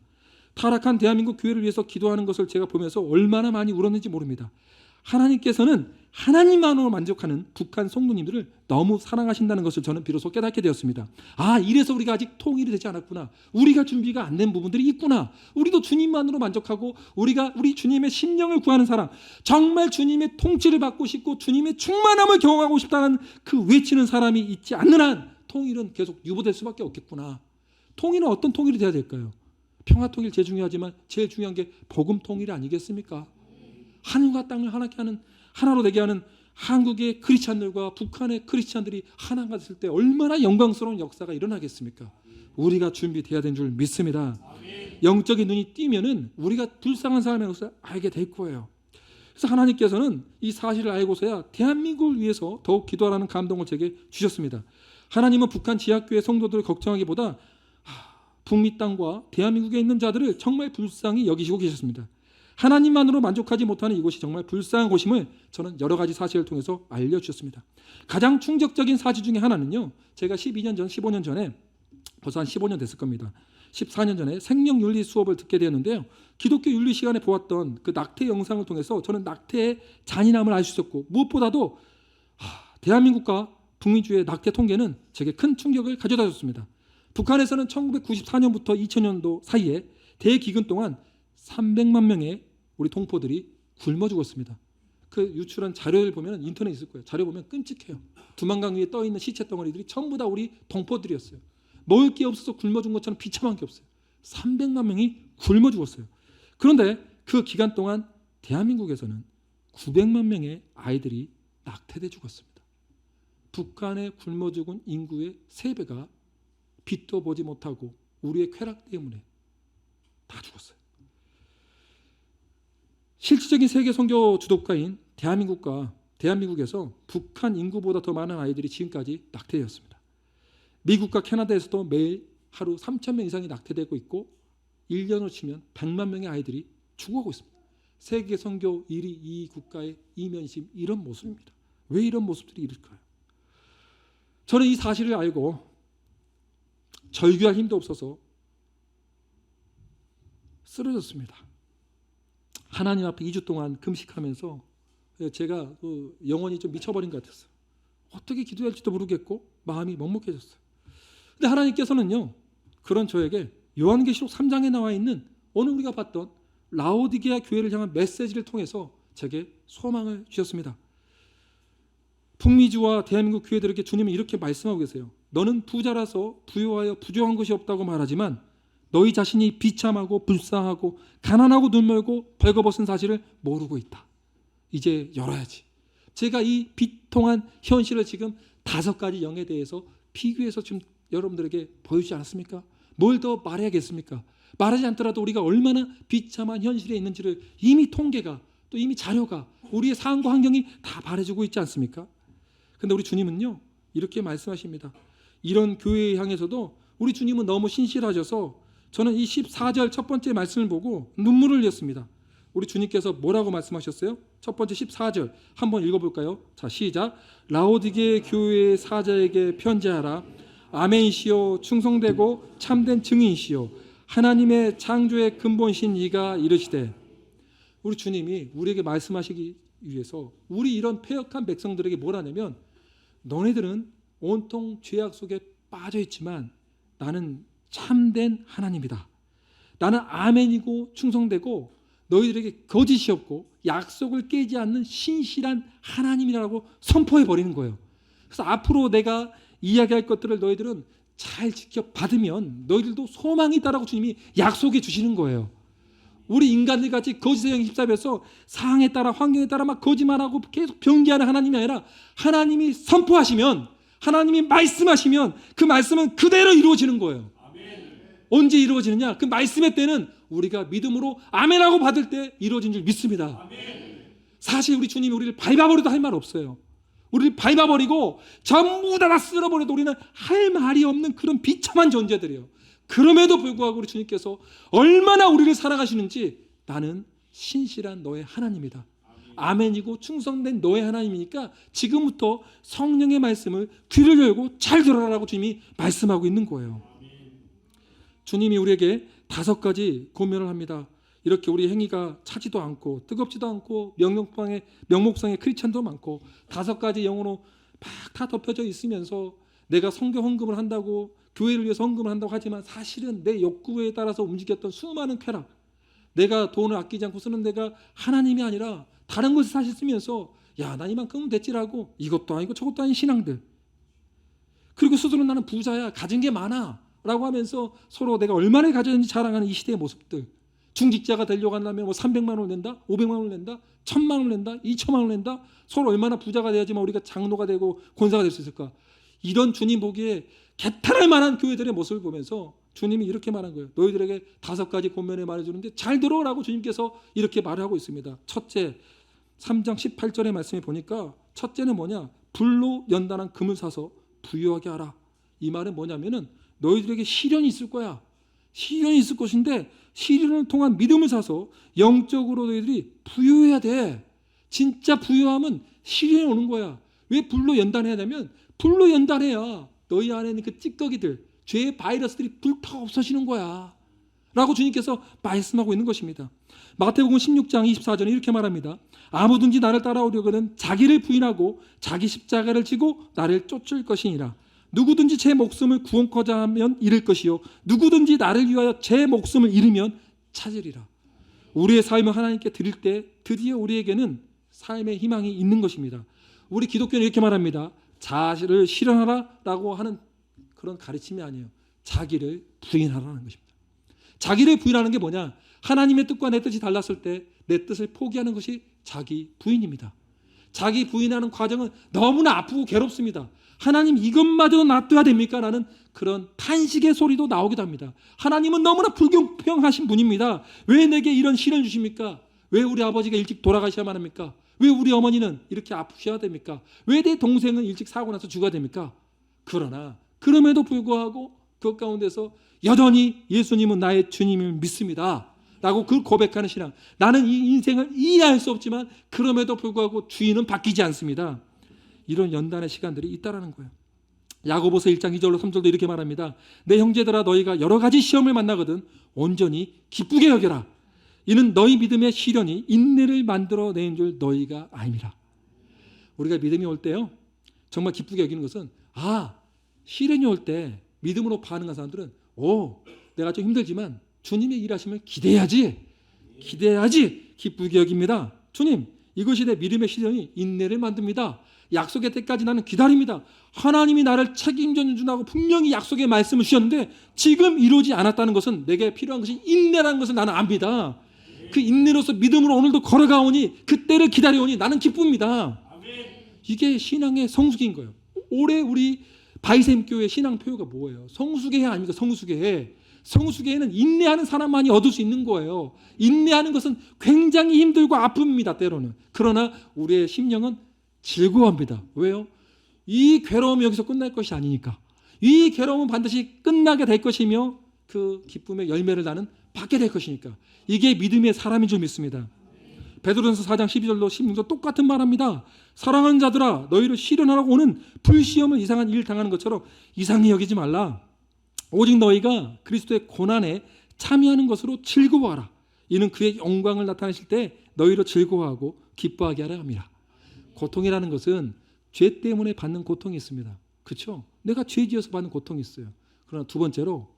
타락한 대한민국 교회를 위해서 기도하는 것을 제가 보면서 얼마나 많이 울었는지 모릅니다. 하나님께서는 하나님만으로 만족하는 북한 성도님들을 너무 사랑하신다는 것을 저는 비로소 깨닫게 되었습니다. 이래서 우리가 아직 통일이 되지 않았구나. 우리가 준비가 안 된 부분들이 있구나. 우리도 주님만으로 만족하고 우리 주님의 심령을 구하는 사람, 정말 주님의 통치를 받고 싶고 주님의 충만함을 경험하고 싶다는 그 외치는 사람이 있지 않는 한 통일은 계속 유보될 수밖에 없겠구나. 통일은 어떤 통일이 돼야 될까요? 평화 통일 제일 중요하지만 제일 중요한 게 복음 통일 아니겠습니까? 하늘과 땅을 하나로 되게 하는 한국의 크리스찬들과 북한의 크리스찬들이 하나가 됐을 때 얼마나 영광스러운 역사가 일어나겠습니까? 우리가 준비돼야 되는 줄 믿습니다. 영적인 눈이 띄면은 우리가 불쌍한 사람의 것을 알게 될 거예요. 그래서 하나님께서는 이 사실을 알고서야 대한민국을 위해서 더욱 기도하라는 감동을 제게 주셨습니다. 하나님은 북한 지하교회 성도들을 걱정하기보다 북미 땅과 대한민국에 있는 자들을 정말 불쌍히 여기시고 계셨습니다. 하나님만으로 만족하지 못하는 이곳이 정말 불쌍한 곳임을 저는 여러 가지 사실을 통해서 알려주셨습니다. 가장 충격적인 사실 중에 하나는요. 제가 12년 전, 15년 전에 벌써 한 15년 됐을 겁니다. 14년 전에 생명윤리 수업을 듣게 되었는데요. 기독교 윤리 시간에 보았던 그 낙태 영상을 통해서 저는 낙태의 잔인함을 알 수 있었고 무엇보다도 대한민국과 북미주의 낙태 통계는 제게 큰 충격을 가져다 줬습니다. 북한에서는 1994년부터 2000년도 사이에 대기근 동안 300만 명의 우리 동포들이 굶어 죽었습니다. 그 유출한 자료를 보면 인터넷에 있을 거예요. 자료 보면 끔찍해요. 두만강 위에 떠 있는 시체 덩어리들이 전부 다 우리 동포들이었어요. 먹을 게 없어서 굶어 죽은 것처럼 비참한 게 없어요. 300만 명이 굶어 죽었어요. 그런데 그 기간 동안 대한민국에서는 900만 명의 아이들이 낙태돼 죽었습니다. 북한의 굶어 죽은 인구의 3배가 빛도 보지 못하고 우리의 쾌락 때문에 다 죽었어요. 실질적인 세계 선교 주도국가인 대한민국에서 북한 인구보다 더 많은 아이들이 지금까지 낙태되었습니다. 미국과 캐나다에서도 매일 하루 3,000명 이상이 낙태되고 있고 1년으로 치면 100만 명의 아이들이 죽어가고 있습니다. 세계 선교 1위 2위 국가의 이면심 이런 모습입니다. 왜 이런 모습들이 이럴까요? 저는 이 사실을 알고 절규할 힘도 없어서 쓰러졌습니다. 하나님 앞에 2주 동안 금식하면서 제가 영혼이 좀 미쳐버린 것 같았어요. 어떻게 기도해야 할지도 모르겠고 마음이 먹먹해졌어요. 근데 하나님께서는요, 그런 저에게 요한계시록 3장에 나와 있는 오늘 우리가 봤던 라오디게아 교회를 향한 메시지를 통해서 제게 소망을 주셨습니다. 북미주와 대한민국 교회들에게 주님은 이렇게 말씀하고 계세요. 너는 부자라서 부유하여 부족한 것이 없다고 말하지만 너희 자신이 비참하고 불쌍하고 가난하고 눈멀고 벌거벗은 사실을 모르고 있다. 이제 열어야지. 제가 이 비통한 현실을 지금 5가지 영에 대해서 비교해서 지금 여러분들에게 보여주지 않았습니까? 뭘 더 말해야겠습니까? 말하지 않더라도 우리가 얼마나 비참한 현실에 있는지를 이미 통계가 또 이미 자료가 우리의 상황과 환경이 다 말해주고 있지 않습니까? 근데 우리 주님은요 이렇게 말씀하십니다. 이런 교회에 향해서도 우리 주님은 너무 신실하셔서 저는 이 14절 첫 번째 말씀을 보고 눈물을 흘렸습니다. 우리 주님께서 뭐라고 말씀하셨어요? 첫 번째 14절 한번 읽어볼까요? 자, 시작. 라오디게 교회의 사자에게 편지하라. 아멘이시오, 충성되고 참된 증인이시오, 하나님의 창조의 근본신 이가 이르시되. 우리 주님이 우리에게 말씀하시기 위해서 우리 이런 패역한 백성들에게 뭐라냐면, 너네들은 온통 죄악 속에 빠져 있지만 나는 참된 하나님이다. 나는 아멘이고 충성되고 너희들에게 거짓이 없고 약속을 깨지 않는 신실한 하나님이라고 선포해 버리는 거예요. 그래서 앞으로 내가 이야기할 것들을 너희들은 잘 지켜받으면 너희들도 소망이 있다라고 주님이 약속해 주시는 거예요. 우리 인간들 같이 거짓에 휩싸여서 상황에 따라 환경에 따라 막 거짓말하고 계속 변기하는 하나님이 아니라, 하나님이 선포하시면, 하나님이 말씀하시면 그 말씀은 그대로 이루어지는 거예요. 언제 이루어지느냐? 그 말씀의 때는 우리가 믿음으로 아멘하고 받을 때 이루어진 줄 믿습니다. 사실 우리 주님이 우리를 밟아버려도 할 말 없어요. 우리를 밟아버리고 전부 다 쓸어버려도 우리는 할 말이 없는 그런 비참한 존재들이에요. 그럼에도 불구하고 우리 주님께서 얼마나 우리를 사랑하시는지, 나는 신실한 너의 하나님이다. 아멘이고 충성된 너의 하나님이니까 지금부터 성령의 말씀을 귀를 열고 잘 들어라라고 주님이 말씀하고 있는 거예요. 주님이 우리에게 5가지 고면을 합니다. 이렇게 우리 행위가 차지도 않고 뜨겁지도 않고 명목상의 크리스찬도 많고 5가지 영으로 막 다 덮여져 있으면서 내가 성경 헌금을 한다고, 교회를 위해서 헌금을 한다고 하지만 사실은 내 욕구에 따라서 움직였던 수많은 쾌락, 내가 돈을 아끼지 않고 쓰는 데가 하나님이 아니라 다른 것을 사실 쓰면서 야, 난 이만큼은 됐지라고, 이것도 아니고 저것도 아닌 신앙들, 그리고 스스로 나는 부자야, 가진 게 많아 라고 하면서 서로 내가 얼마나 가졌는지 자랑하는 이 시대의 모습들. 중직자가 되려고 한다면 뭐 300만 원을 낸다, 500만 원을 낸다, 1000만 원을 낸다, 2천만 원을 낸다. 서로 얼마나 부자가 돼야지만 우리가 장로가 되고 권사가 될 수 있을까. 이런 주님 보기에 개탄할 만한 교회들의 모습을 보면서 주님이 이렇게 말한 거예요. 너희들에게 5가지 권면에 말해주는데 잘 들어라고 주님께서 이렇게 말을 하고 있습니다. 첫째, 3장 18절의 말씀에 보니까 첫째는 뭐냐? 불로 연단한 금을 사서 부유하게 하라. 이 말은 뭐냐면은 너희들에게 시련이 있을 거야. 시련이 있을 것인데 시련을 통한 믿음을 사서 영적으로 너희들이 부유해야 돼. 진짜 부유함은 시련이 오는 거야. 왜 불로 연단해야 되냐면, 불로 연단해야 너희 안에 있는 그 찌꺼기들, 죄의 바이러스들이 불타 없어지는 거야 라고 주님께서 말씀하고 있는 것입니다. 마태복음 16장 24절에 이렇게 말합니다. 아무든지 나를 따라오려거든 자기를 부인하고 자기 십자가를 지고 나를 쫓을 것이니라. 누구든지 제 목숨을 구원코자 하면 잃을 것이요, 누구든지 나를 위하여 제 목숨을 잃으면 찾으리라. 우리의 삶을 하나님께 드릴 때 드디어 우리에게는 삶의 희망이 있는 것입니다. 우리 기독교는 이렇게 말합니다. 자신을 실현하라 라고 하는 그런 가르침이 아니에요. 자기를 부인하라는 것입니다. 자기를 부인하는 게 뭐냐? 하나님의 뜻과 내 뜻이 달랐을 때 내 뜻을 포기하는 것이 자기 부인입니다. 자기 부인하는 과정은 너무나 아프고 괴롭습니다. 하나님, 이것마저도 놔둬야 됩니까? 라는 그런 탄식의 소리도 나오기도 합니다. 하나님은 너무나 불공평하신 분입니다. 왜 내게 이런 시련을 주십니까? 왜 우리 아버지가 일찍 돌아가셔야만 합니까? 왜 우리 어머니는 이렇게 아프셔야 됩니까? 왜 내 동생은 일찍 사고 나서 죽어야 됩니까? 그러나 그럼에도 불구하고 그 가운데서 여전히 예수님은 나의 주님을 믿습니다 라고 그 고백하는 신앙. 나는 이 인생을 이해할 수 없지만 그럼에도 불구하고 주인은 바뀌지 않습니다. 이런 연단의 시간들이 있다라는 거예요. 야고보서 1장 2절로 3절도 이렇게 말합니다. 내 형제들아, 너희가 여러 가지 시험을 만나거든 온전히 기쁘게 여겨라. 이는 너희 믿음의 시련이 인내를 만들어내는 줄 너희가 아니라. 우리가 믿음이 올 때요, 정말 기쁘게 여기는 것은, 시련이 올 때 믿음으로 반응한 사람들은 내가 좀 힘들지만 주님의 일하심을 기대해야지 기쁘게 여깁니다. 주님, 이것이 내 믿음의 시련이 인내를 만듭니다. 약속의 때까지 나는 기다립니다. 하나님이 나를 책임져 준다고 분명히 약속의 말씀을 주셨는데 지금 이루어지지 않았다는 것은 내게 필요한 것이 인내라는 것을 나는 압니다. 그 인내로서 믿음으로 오늘도 걸어가오니 그때를 기다려오니 나는 기쁩니다. 이게 신앙의 성숙인 거예요. 올해 우리 바이샘교회 신앙 표어가 뭐예요? 성숙의 해 아닙니까? 성숙의 해. 성숙의 해는 인내하는 사람만이 얻을 수 있는 거예요. 인내하는 것은 굉장히 힘들고 아픕니다. 때로는. 그러나 우리의 심령은 즐거워합니다. 왜요? 이 괴로움이 여기서 끝날 것이 아니니까. 이 괴로움은 반드시 끝나게 될 것이며 그 기쁨의 열매를 나는 받게 될 것이니까. 이게 믿음의 사람인 줄 믿습니다. 베드로전서 4장 12절로 16절 똑같은 말합니다. 사랑하는 자들아, 너희를 시련하라고 오는 불시험을 이상한 일을 당하는 것처럼 이상히 여기지 말라. 오직 너희가 그리스도의 고난에 참여하는 것으로 즐거워하라. 이는 그의 영광을 나타내실 때 너희로 즐거워하고 기뻐하게 하려 함이라. 고통이라는 것은 죄 때문에 받는 고통이 있습니다. 그렇죠? 내가 죄 지어서 받는 고통이 있어요. 그러나 두 번째로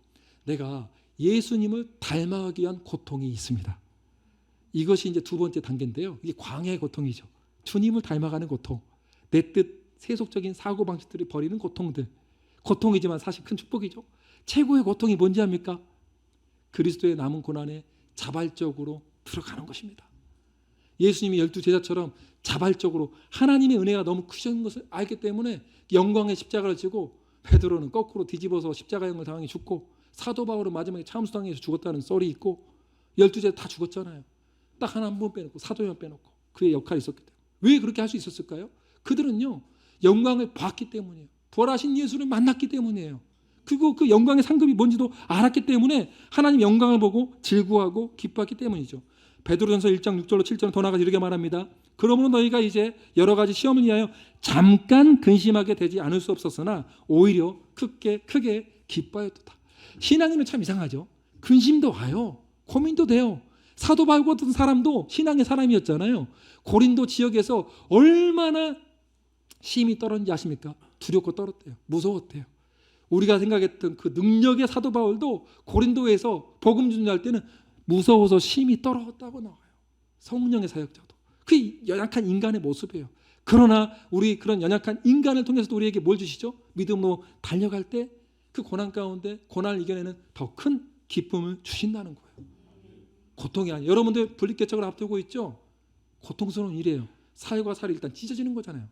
내가 예수님을 닮아가기 위한 고통이 있습니다. 이것이 이제 두 번째 단계인데요. 이게 광야의 고통이죠. 주님을 닮아가는 고통, 내 뜻 세속적인 사고방식들을 버리는 고통들. 고통이지만 사실 큰 축복이죠. 최고의 고통이 뭔지 압니까? 그리스도의 남은 고난에 자발적으로 들어가는 것입니다. 예수님이 12제자처럼 자발적으로 하나님의 은혜가 너무 크신 것을 알기 때문에 영광의 십자가를 지고 베드로는 거꾸로 뒤집어서 십자가형을 당하게 죽고 사도 바울은 마지막에 참수당해서 죽었다는 썰이 있고 12제자 다 죽었잖아요. 딱 한 분 빼놓고 사도형 빼놓고 그의 역할이 있었기 때문에. 왜 그렇게 할 수 있었을까요? 그들은요 영광을 봤기 때문이에요. 부활하신 예수를 만났기 때문이에요. 그리고 그 영광의 상급이 뭔지도 알았기 때문에 하나님 영광을 보고 즐거워하고 기뻐했기 때문이죠. 베드로전서 1장 6절로 7절은 더 나아가서 이렇게 말합니다. 그러므로 너희가 이제 여러 가지 시험을 위하여 잠깐 근심하게 되지 않을 수 없었으나 오히려 크게 기뻐하였도다. 신앙인은 참 이상하죠. 근심도 와요. 고민도 돼요. 사도 바울 같은 사람도 신앙의 사람이었잖아요. 고린도 지역에서 얼마나 심히 떨었는지 아십니까? 두렵고 떨었대요. 무서웠대요. 우리가 생각했던 그 능력의 사도 바울도 고린도에서 복음 전할 때는 무서워서 심히 떨었다고 나와요. 성령의 사역자도. 그 연약한 인간의 모습이에요. 그러나 우리 그런 연약한 인간을 통해서도 우리에게 뭘 주시죠? 믿음으로 달려갈 때 그 고난 가운데 고난을 이겨내는 더 큰 기쁨을 주신다는 거예요. 고통이 아니에요. 여러분들 분립개척을 앞두고 있죠? 고통스러운 일이에요. 살과 살이 일단 찢어지는 거잖아요.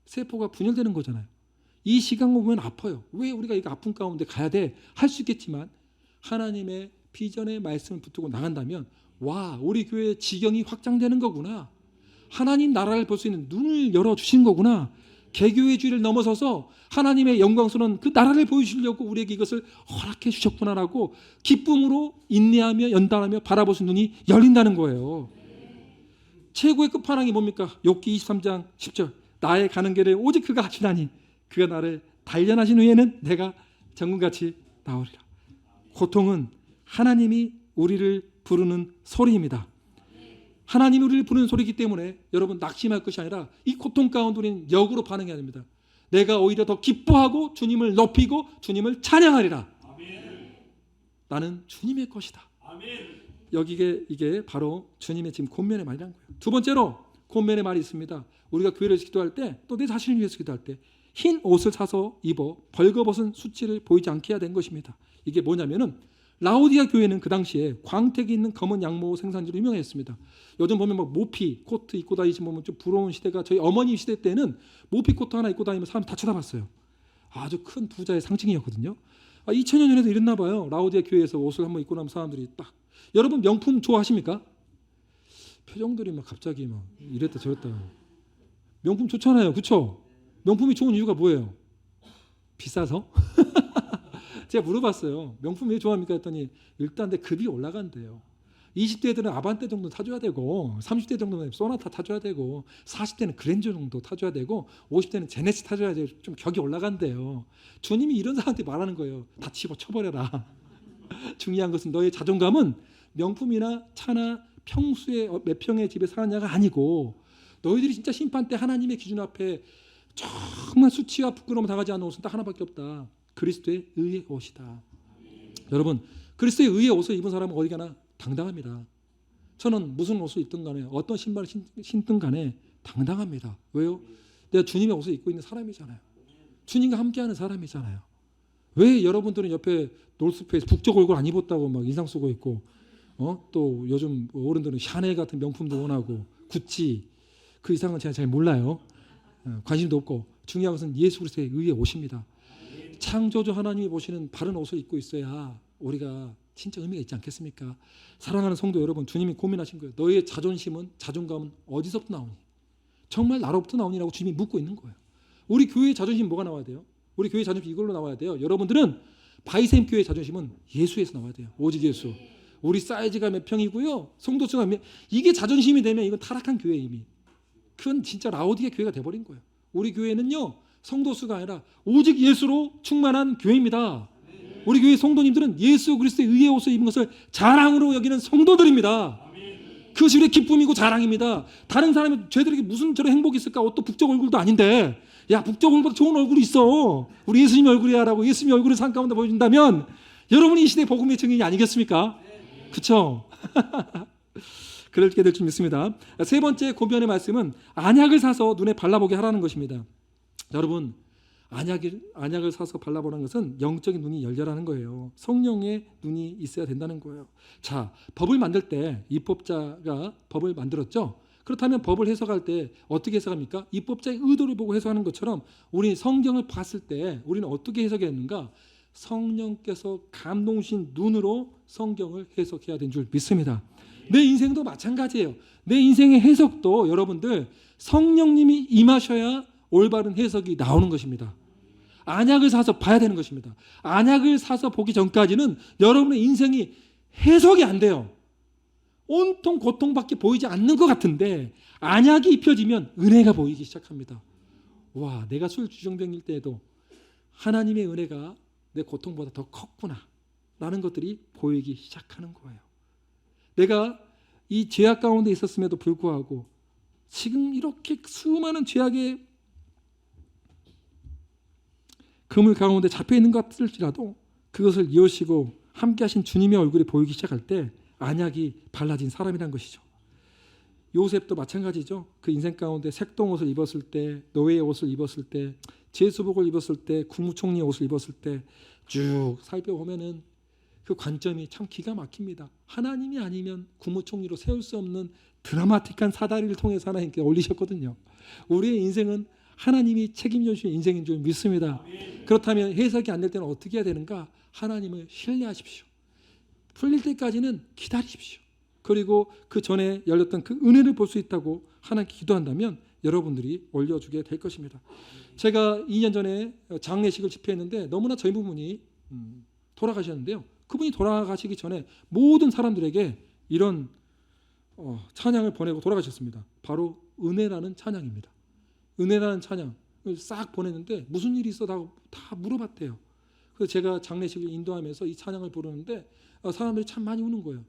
세포가 분열되는 거잖아요. 이 시간 보면 아파요. 왜 우리가 이거 아픈 가운데 가야 돼? 할 수 있겠지만 하나님의 비전의 말씀을 붙들고 나간다면 와, 우리 교회의 지경이 확장되는 거구나. 하나님 나라를 볼 수 있는 눈을 열어주신 거구나. 개교의 주의를 넘어서서 하나님의 영광스러운 그 나라를 보여주시려고 우리에게 이것을 허락해 주셨구나라고 기쁨으로 인내하며 연단하며 바라볼 수 있는 눈이 열린다는 거예요. 최고의 끝판왕이 뭡니까? 욥기 23장 10절. 나의 가는 길을 오직 그가 하시나니 그가 나를 단련하신 후에는 내가 정금같이 나오리라. 고통은 하나님이 우리를 부르는 소리입니다. 하나님이 우리를 부르는 소리이기 때문에 여러분 낙심할 것이 아니라 이 고통 가운데 우리는 역으로 반응해야 됩니다. 내가 오히려 더 기뻐하고 주님을 높이고 주님을 찬양하리라. 아멘. 나는 주님의 것이다. 아멘. 여기에 이게 바로 주님의 지금 권면의 말이라는 거예요. 두 번째로 권면의 말이 있습니다. 우리가 교회를 기도할 때 또 내 자신을 위해서 기도할 때 흰 옷을 사서 입어 벌거벗은 수치를 보이지 않게 해야 되는 것입니다. 이게 뭐냐면은 라오디아 교회는 그 당시에 광택이 있는 검은 양모 생산지로 유명했습니다. 요즘 보면 막 모피 코트 입고 다니시면 보면 좀 부러운 시대가 저희 어머니 시대 때는 모피 코트 하나 입고 다니면 사람 다 쳐다봤어요. 아주 큰 부자의 상징이었거든요. 2000년 전에도 이랬나 봐요. 라오디아 교회에서 옷을 한번 입고 나면 사람들이 딱. 여러분 명품 좋아하십니까? 표정들이 막 갑자기 막 이랬다 저랬다. 명품 좋잖아요. 그렇죠? 명품이 좋은 이유가 뭐예요? 비싸서? 제가 물어봤어요. 명품 왜 좋아합니까? 했더니 일단 내 급이 올라간대요. 20대들은 아반떼 정도 타줘야 되고 30대 정도는 소나타 타줘야 되고 40대는 그랜저 정도 타줘야 되고 50대는 제네시스 타줘야 좀 격이 올라간대요. 주님이 이런 사람한테 말하는 거예요. 다 집어쳐버려라. 중요한 것은 너의 자존감은 명품이나 차나 평수의 몇 평의 집에 사느냐가 아니고 너희들이 진짜 심판 때 하나님의 기준 앞에 정말 수치와 부끄러움 당하지 않는 옷은 딱 하나밖에 없다. 그리스도의 의의 옷이다. 여러분 그리스도의 의의 옷을 입은 사람은 어디 가나 당당합니다. 저는 무슨 옷을 입든 간에 어떤 신발을 신든 간에 당당합니다. 왜요? 내가 주님의 옷을 입고 있는 사람이잖아요. 주님과 함께하는 사람이잖아요. 왜 여러분들은 옆에 노스페이스 북쪽 얼굴 안 입었다고 막 인상 쓰고 있고, 또 요즘 어른들은 샤넬 같은 명품도 원하고 구찌, 그 이상은 제가 잘 몰라요. 관심도 없고. 중요한 것은 예수 그리스도의 의의 옷입니다. 창조주 하나님이 보시는 바른 옷을 입고 있어야 우리가 진짜 의미가 있지 않겠습니까? 사랑하는 성도 여러분, 주님이 고민하신 거예요. 너의 자존감은 어디서부터 나오니? 정말 나로부터 나오니라고 주님이 묻고 있는 거예요. 우리 교회의 자존심 뭐가 나와야 돼요? 우리 교회 자존심 이걸로 나와야 돼요. 여러분들은 바이샘 교회의 자존심은 예수에서 나와야 돼요. 오직 예수. 우리 사이즈가 몇 평이고요. 성도수가 이게 자존심이 되면 이건 타락한 교회 이미. 그건 진짜 라오디게 교회가 돼버린 거예요. 우리 교회는요, 성도수가 아니라 오직 예수로 충만한 교회입니다. 우리 교회 성도님들은 예수 그리스도의 의의 옷을 입은 것을 자랑으로 여기는 성도들입니다. 그것이 우리의 기쁨이고 자랑입니다. 다른 사람이 쟤들에게 무슨 저런 행복이 있을까? 어떤 북쪽 얼굴도 아닌데, 야, 북쪽 얼굴보다 좋은 얼굴이 있어. 우리 예수님 얼굴이야 라고 예수님 얼굴을 산 가운데 보여준다면 여러분이 이 시대의 복음의 증인이 아니겠습니까? 그렇죠? 그렇게 될 줄 믿습니다. 세 번째 고변의 말씀은 안약을 사서 눈에 발라보게 하라는 것입니다. 여러분, 안약을 사서 발라보라는 것은 영적인 눈이 열려라는 거예요. 성령의 눈이 있어야 된다는 거예요. 자, 법을 만들 때 입법자가 법을 만들었죠. 그렇다면 법을 해석할 때 어떻게 해석합니까? 입법자의 의도를 보고 해석하는 것처럼 우리 성경을 봤을 때 우리는 어떻게 해석했는가? 성령께서 감동 주신 눈으로 성경을 해석해야 되는 줄 믿습니다. 내 인생도 마찬가지예요. 내 인생의 해석도 여러분들 성령님이 임하셔야 올바른 해석이 나오는 것입니다. 안약을 사서 봐야 되는 것입니다. 안약을 사서 보기 전까지는 여러분의 인생이 해석이 안 돼요. 온통 고통밖에 보이지 않는 것 같은데 안약이 입혀지면 은혜가 보이기 시작합니다. 와, 내가 술 주정뱅일 때에도 하나님의 은혜가 내 고통보다 더 컸구나 라는 것들이 보이기 시작하는 거예요. 내가 이 죄악 가운데 있었음에도 불구하고 지금 이렇게 수많은 죄악의 그물 가운데 잡혀 있는 것 같을지라도 그것을 이으시고 함께 하신 주님의 얼굴이 보이기 시작할 때 안약이 발라진 사람이란 것이죠. 요셉도 마찬가지죠. 그 인생 가운데 색동옷을 입었을 때, 노예의 옷을 입었을 때, 제수복을 입었을 때, 국무총리의 옷을 입었을 때 쭉 살펴보면은 그 관점이 참 기가 막힙니다. 하나님이 아니면 국무총리로 세울 수 없는 드라마틱한 사다리를 통해서 하나님께 올리셨거든요. 우리의 인생은 하나님이 책임져 주신 인생인 줄 믿습니다. 그렇다면 해석이 안 될 때는 어떻게 해야 되는가? 하나님을 신뢰하십시오. 풀릴 때까지는 기다리십시오. 그리고 그 전에 열렸던 그 은혜를 볼 수 있다고 하나님께 기도한다면 여러분들이 올려주게 될 것입니다. 제가 2년 전에 장례식을 집회했는데 너무나 젊은 분이 돌아가셨는데요. 그분이 돌아가시기 전에 모든 사람들에게 이런 찬양을 보내고 돌아가셨습니다. 바로 은혜라는 찬양입니다. 은혜라는 찬양을 싹 보냈는데 무슨 일이 있어 다 물어봤대요. 그래서 제가 장례식을 인도하면서 이 찬양을 부르는데 사람들이 참 많이 우는 거예요.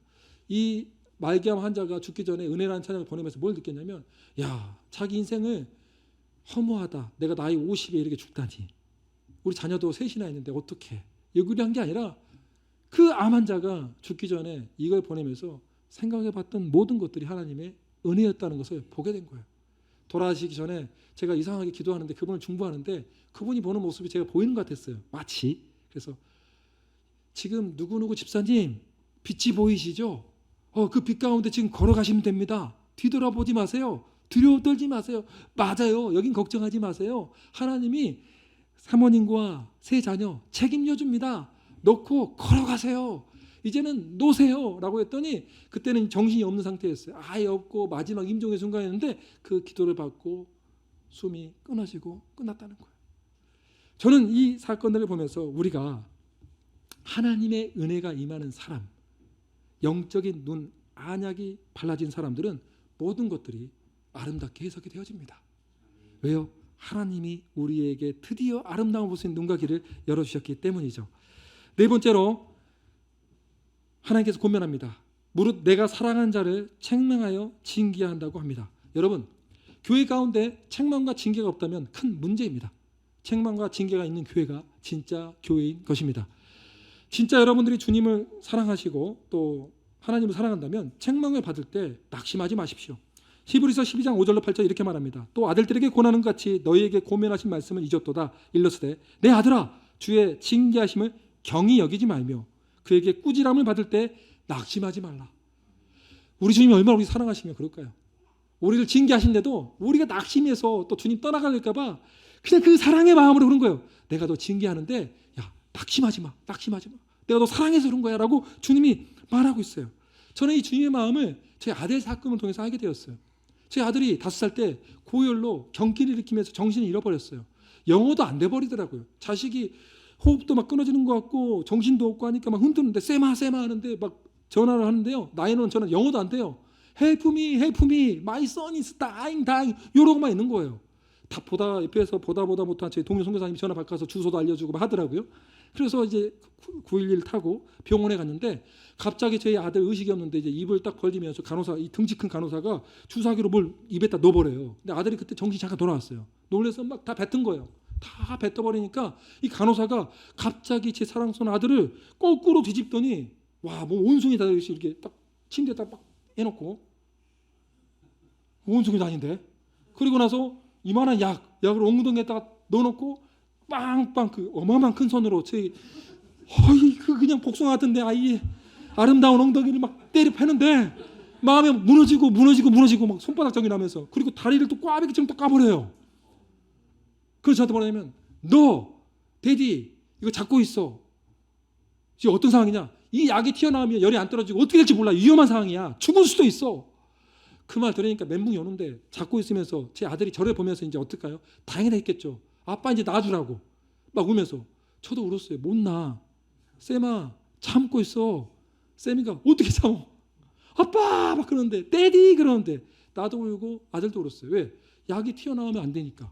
이 말기암 환자가 죽기 전에 은혜라는 찬양을 보내면서 뭘 느꼈냐면, 야, 자기 인생을 허무하다. 내가 나이 50에 이렇게 죽다니. 우리 자녀도 셋이나 있는데 어떻게. 이걸 한 게 아니라 그 암 환자가 죽기 전에 이걸 보내면서 생각해봤던 모든 것들이 하나님의 은혜였다는 것을 보게 된 거예요. 돌아가시기 전에 제가 이상하게 기도하는데 그분을 중보하는데 그분이 보는 모습이 제가 보이는 것 같았어요. 마치. 그래서 지금 누구누구 집사님 빛이 보이시죠? 그 빛 가운데 지금 걸어가시면 됩니다. 뒤돌아보지 마세요. 두려워 떨지 마세요. 맞아요. 여긴 걱정하지 마세요. 하나님이 사모님과 세 자녀 책임져 줍니다. 놓고 걸어가세요. 이제는 노세요 라고 했더니 그때는 정신이 없는 상태였어요. 아예 없고 마지막 임종의 순간이었는데 그 기도를 받고 숨이 끊어지고 끝났다는 거예요. 저는 이 사건들을 보면서 우리가 하나님의 은혜가 임하는 사람, 영적인 눈, 안약이 발라진 사람들은 모든 것들이 아름답게 해석이 되어집니다. 왜요? 하나님이 우리에게 드디어 아름다운 볼 수 있는 눈과 귀를 열어주셨기 때문이죠. 네 번째로 하나님께서 권면합니다. 무릇 내가 사랑하는 자를 책망하여 징계해야 한다고 합니다. 여러분, 교회 가운데 책망과 징계가 없다면 큰 문제입니다. 책망과 징계가 있는 교회가 진짜 교회인 것입니다. 진짜 여러분들이 주님을 사랑하시고 또 하나님을 사랑한다면 책망을 받을 때 낙심하지 마십시오. 히브리서 12장 5절로 8절 이렇게 말합니다. 또 아들들에게 고난한 것 같이 너희에게 고면하신 말씀을 잊었도다. 일러스되 내 아들아 주의 징계하심을 경히 여기지 말며 그에게 꾸지람을 받을 때 낙심하지 말라. 우리 주님이 얼마나 우리 사랑하시면 그럴까요? 우리를 징계하신데도 우리가 낙심해서 또 주님 떠나갈까 봐 그냥 그 사랑의 마음으로 그런 거예요. 내가 너 징계하는데 야 낙심하지 마. 내가 너 사랑해서 그런 거야 라고 주님이 말하고 있어요. 저는 이 주님의 마음을 제 아들 사건을 통해서 알게 되었어요. 제 아들이 5살 때 고열로 경기를 일으키면서 정신을 잃어버렸어요. 영어도 안 돼버리더라고요. 자식이 호흡도 막 끊어지는 것 같고 정신도 없고 하니까 막 흔드는데 세마 하는데 막 전화를 하는데요. 나이는 저는 영어도 안 돼요. Help me, my son is dying 이러고만 있는 거예요. 다 옆에서 보다 못한 제 동료 선교사님이 전화 바꿔서 주소도 알려주고 막 하더라고요. 그래서 이제 911 타고 병원에 갔는데 갑자기 저희 아들 의식이 없는데 이제 입을 딱 벌리면서 간호사, 이 등치 큰 간호사가 주사기로 뭘 입에다 넣어버려요. 근데 아들이 그때 정신이 잠깐 돌아왔어요. 놀라서 막 다 뱉은 거예요. 다 뱉어버리니까 이 간호사가 갑자기 제 사랑스러운 아들을 거꾸로 뒤집더니 와, 뭐 온순이 다 이렇게 딱 침대에다 막 해놓고 온순이도 아닌데 그리고 나서 이만한 약을 엉덩이에다가 넣어놓고 빵빵 그 어마어마한 큰 손으로 그냥 복숭아 같은데 아이의 아름다운 엉덩이를 막 때려 패는데 마음이 무너지고 막 손바닥 정이 나면서 그리고 다리를 또 꽈배기처럼 또 까버려요. 그래서 저한테 뭐냐면 너 데디 이거 잡고 있어. 지금 어떤 상황이냐? 이 약이 튀어나오면 열이 안 떨어지고 어떻게 될지 몰라. 위험한 상황이야. 죽을 수도 있어. 그 말 들으니까 멘붕이 오는데 잡고 있으면서 제 아들이 저를 보면서 이제 어떨까요? 다행이다 했겠죠. 아빠 이제 놔주라고 막 울면서 저도 울었어요. 못 나. 쌤아 참고 있어. 쌤이가 어떻게 참어? 아빠 막 그러는데 데디 그러는데 나도 울고 아들도 울었어요. 왜? 약이 튀어나오면 안 되니까.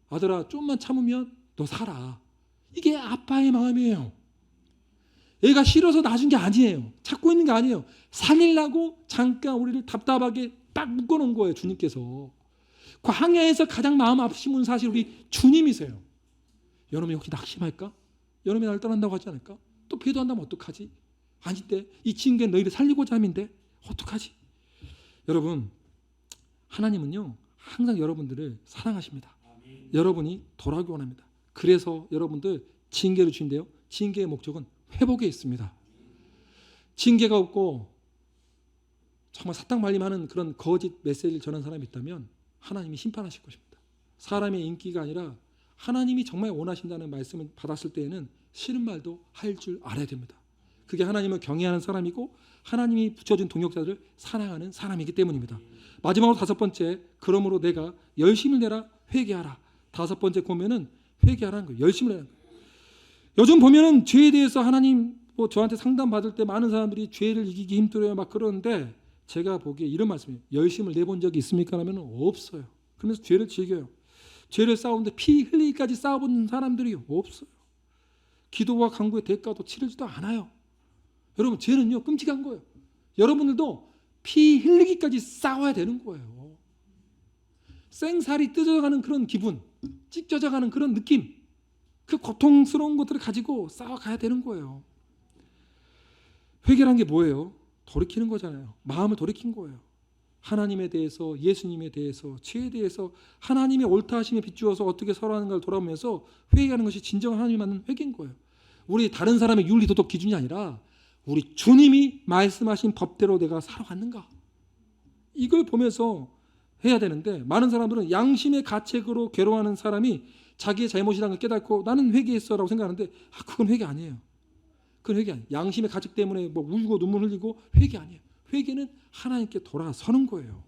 아들아 좀만 참으면 너 살아. 이게 아빠의 마음이에요. 애가 싫어서 놔준 게 아니에요. 찾고 있는 게 아니에요. 살리려고 잠깐 우리를 답답하게 딱 묶어놓은 거예요. 주님께서. 광야에서 가장 마음 아프신 분 사실 우리 주님이세요. 여러분이 혹시 낙심할까? 여러분이 나를 떠난다고 하지 않을까? 또 배도한다면 어떡하지? 아닌데 이 징계는 너희를 살리고자 함인데 어떡하지? 여러분 하나님은요 항상 여러분들을 사랑하십니다. 여러분이 돌아오기 원합니다. 그래서 여러분들 징계를 주신대요. 징계의 목적은 회복에 있습니다. 징계가 없고 정말 사탕 말림하는 그런 거짓 메시지를 전한 사람이 있다면 하나님이 심판하실 것입니다. 사람의 인기가 아니라 하나님이 정말 원하신다는 말씀을 받았을 때에는 싫은 말도 할 줄 알아야 됩니다. 그게 하나님을 경외하는 사람이고 하나님이 붙여준 동역자들을 사랑하는 사람이기 때문입니다. 마지막으로 5번째, 그러므로 내가 열심을 내라 회개하라. 5번째 보면은 회개하라는 거예요. 열심을 내라는 거예요. 요즘 보면은 죄에 대해서 하나님 저한테 상담 받을 때 많은 사람들이 죄를 이기기 힘들어요 막 그러는데 제가 보기에 이런 말씀이에요. 열심을 내본 적이 있습니까? 하면 없어요. 그러면서 죄를 즐겨요. 죄를 싸우는데 피 흘리기까지 싸워본 사람들이 없어요. 기도와 간구의 대가도 치르지도 않아요. 여러분 죄는요 끔찍한 거예요. 여러분들도 피 흘리기까지 싸워야 되는 거예요. 생살이 뜯어가는 그런 기분, 찢어져가는 그런 느낌, 그 고통스러운 것들을 가지고 싸워가야 되는 거예요. 회개란 게 뭐예요? 돌이키는 거잖아요. 마음을 돌이킨 거예요. 하나님에 대해서, 예수님에 대해서, 죄에 대해서 하나님의 옳다 하심에 비추어서 어떻게 살아가는가를 돌아보면서 회개하는 것이 진정한 하나님을 만난 회개인 거예요. 우리 다른 사람의 윤리 도덕 기준이 아니라 우리 주님이 말씀하신 법대로 내가 살아왔는가, 이걸 보면서 해야 되는데 많은 사람들은 양심의 가책으로 괴로워하는 사람이 자기의 잘못이라는 걸 깨닫고 나는 회개했어 라고 생각하는데 그건 회개 아니에요. 그건 회개 아니에요. 양심의 가책 때문에 뭐 울고 눈물 흘리고 회개 아니에요. 회개는 하나님께 돌아서는 거예요.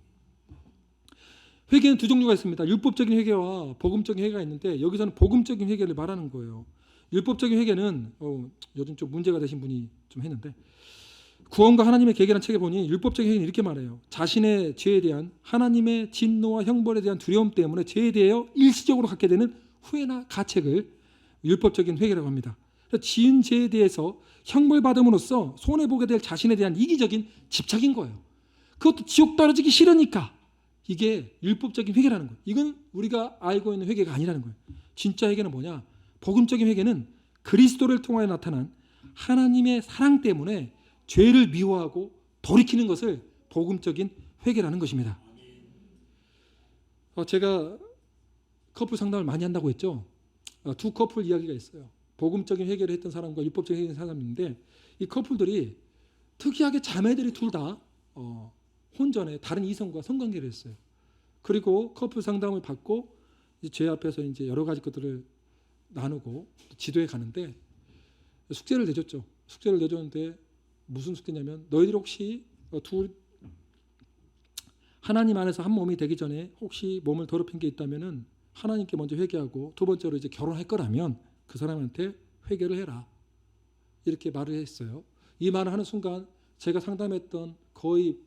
회개는 두 종류가 있습니다. 율법적인 회개와 복음적인 회개가 있는데 여기서는 복음적인 회개를 말하는 거예요. 율법적인 회개는 요즘 좀 문제가 되신 분이 좀 했는데 구원과 하나님의 계계라는 책에 보니 율법적인 회개는 이렇게 말해요. 자신의 죄에 대한 하나님의 진노와 형벌에 대한 두려움 때문에 죄에 대하여 일시적으로 갖게 되는 후회나 가책을 율법적인 회개라고 합니다. 지은 죄에 대해서 형벌받음으로써 손해보게 될 자신에 대한 이기적인 집착인 거예요. 그것도 지옥 떨어지기 싫으니까. 이게 율법적인 회개라는 거예요. 이건 우리가 알고 있는 회개가 아니라는 거예요. 진짜 회개는 뭐냐? 복음적인 회개는 그리스도를 통하여 나타난 하나님의 사랑 때문에 죄를 미워하고 돌이키는 것을 복음적인 회개라는 것입니다. 제가 커플 상담을 많이 한다고 했죠. 두 커플 이야기가 있어요. 복음적인 회개를 했던 사람과 율법적인 회개를 했던 사람인데 이 커플들이 특이하게 자매들이 둘 다 혼전에 다른 이성과 성관계를 했어요. 그리고 커플 상담을 받고 제 앞에서 이제 여러 가지 것들을 나누고 지도에 가는데 숙제를 내줬죠. 숙제를 내줬는데 무슨 숙제냐면 너희들 혹시 둘 하나님 안에서 한 몸이 되기 전에 혹시 몸을 더럽힌 게 있다면은 하나님께 먼저 회개하고 두 번째로 이제 결혼할 거라면 그 사람한테 회개를 해라. 이렇게 말을 했어요. 이 말을 하는 순간 제가 상담했던 거의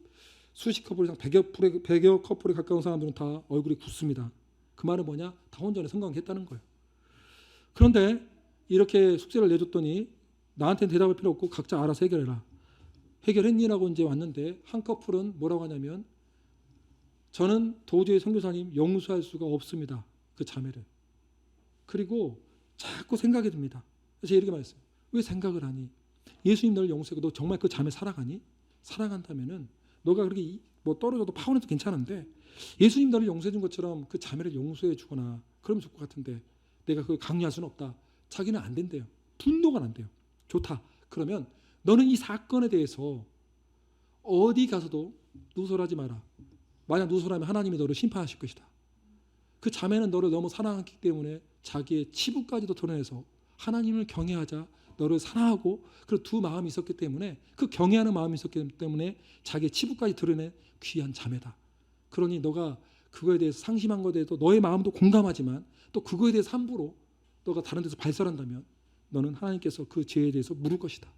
수십 커플 이상 100여 커플에 가까운 사람들은 다 얼굴이 굳습니다. 그 말은 뭐냐? 다 혼전에 성관계했다는 거예요. 그런데 이렇게 숙제를 내줬더니 나한테는 대답할 필요 없고 각자 알아서 해결해라. 해결했니라고 이제 왔는데 한 커플은 뭐라고 하냐면 저는 도저히 선교사님 용서할 수가 없습니다. 그 자매를. 그리고 자꾸 생각이 듭니다. 제가 이렇게 말했어요. 왜 생각을 하니? 예수님 너를 용서하고 너 정말 그 자매 사랑하니? 사랑한다면은 너가 그렇게 뭐 떨어져도 파혼해도 괜찮은데 예수님 너를 용서해 준 것처럼 그 자매를 용서해 주거나 그러면 좋을 것 같은데 내가 그걸 강요할 수는 없다. 자기는 안 된대요. 분노가 난대요. 좋다. 그러면 너는 이 사건에 대해서 어디 가서도 누설하지 마라. 만약 누설하면 하나님이 너를 심판하실 것이다. 그 자매는 너를 너무 사랑했기 때문에 자기의 치부까지도 드러내서 하나님을 경외하자 너를 사랑하고 그리고 두 마음이 있었기 때문에 그 경외하는 마음이 있었기 때문에 자기의 치부까지 드러낸 귀한 자매다. 그러니 너가 그거에 대해서 상심한 것에 대해서 너의 마음도 공감하지만 또 그거에 대해서 함부로 너가 다른 데서 발설한다면 너는 하나님께서 그 죄에 대해서 물을 것이다.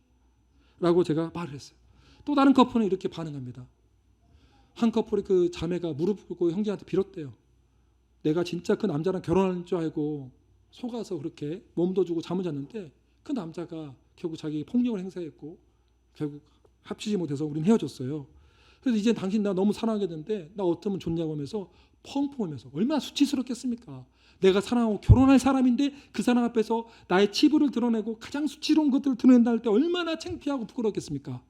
라고 제가 말을 했어요. 또 다른 커플은 이렇게 반응합니다. 한 커플이 그 자매가 무릎 꿇고 형제한테 빌었대요. 내가 진짜 그 남자랑 결혼하는 줄 알고 속아서 그렇게 몸도 주고 잠을 잤는데 그 남자가 결국 자기 폭력을 행사했고 결국 합치지 못해서 우린 헤어졌어요. 그래서 이제 당신 나 너무 사랑하게 되는데 나 어쩌면 좋냐고 하면서 펑펑 하면서 얼마나 수치스럽겠습니까? 내가 사랑하고 결혼할 사람인데 그 사람 앞에서 나의 치부를 드러내고 가장 수치로운 것들을 드러낸다 할 때 얼마나 창피하고 부끄럽겠습니까?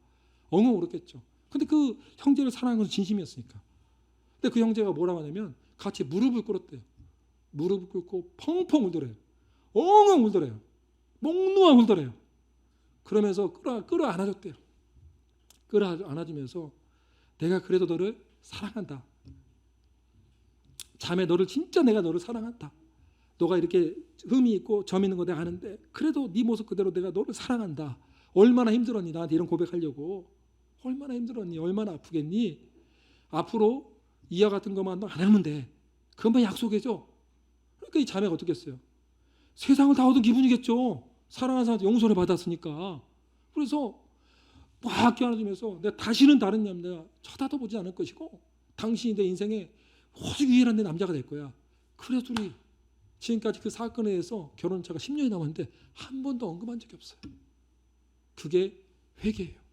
엉엉 울었겠죠. 근데 그 형제를 사랑하는 것은 진심이었으니까. 근데 그 형제가 뭐라고 하냐면 같이 무릎을 꿇었대요. 무릎을 꿇고 펑펑 울더래요. 엉엉 울더래요. 목 놓아 울더래요. 그러면서 끌어 안아줬대요. 끌어 안아주면서 내가 그래도 너를 사랑한다. 자매 너를 진짜 내가 너를 사랑한다. 너가 이렇게 흠이 있고 점 있는 거 내가 아는데 그래도 네 모습 그대로 내가 너를 사랑한다. 얼마나 힘들었니 나한테 이런 고백하려고. 얼마나 힘들었니? 얼마나 아프겠니? 앞으로 이와 같은 것만 너 안 하면 돼. 그것만 약속해줘. 그러니까 이 자매가 어떻게 했어요? 세상을 다 얻은 기분이겠죠. 사랑하는 사람한테 용서를 받았으니까. 그래서 막 껴안아주면서 내가 다시는 다른 남자 쳐다도 보지 않을 것이고 당신이 내 인생에 오직 유일한 내 남자가 될 거야. 그래서 둘이 지금까지 그 사건에 대해서 결혼차가 10년이 남았는데 한 번도 언급한 적이 없어요. 그게 회개예요.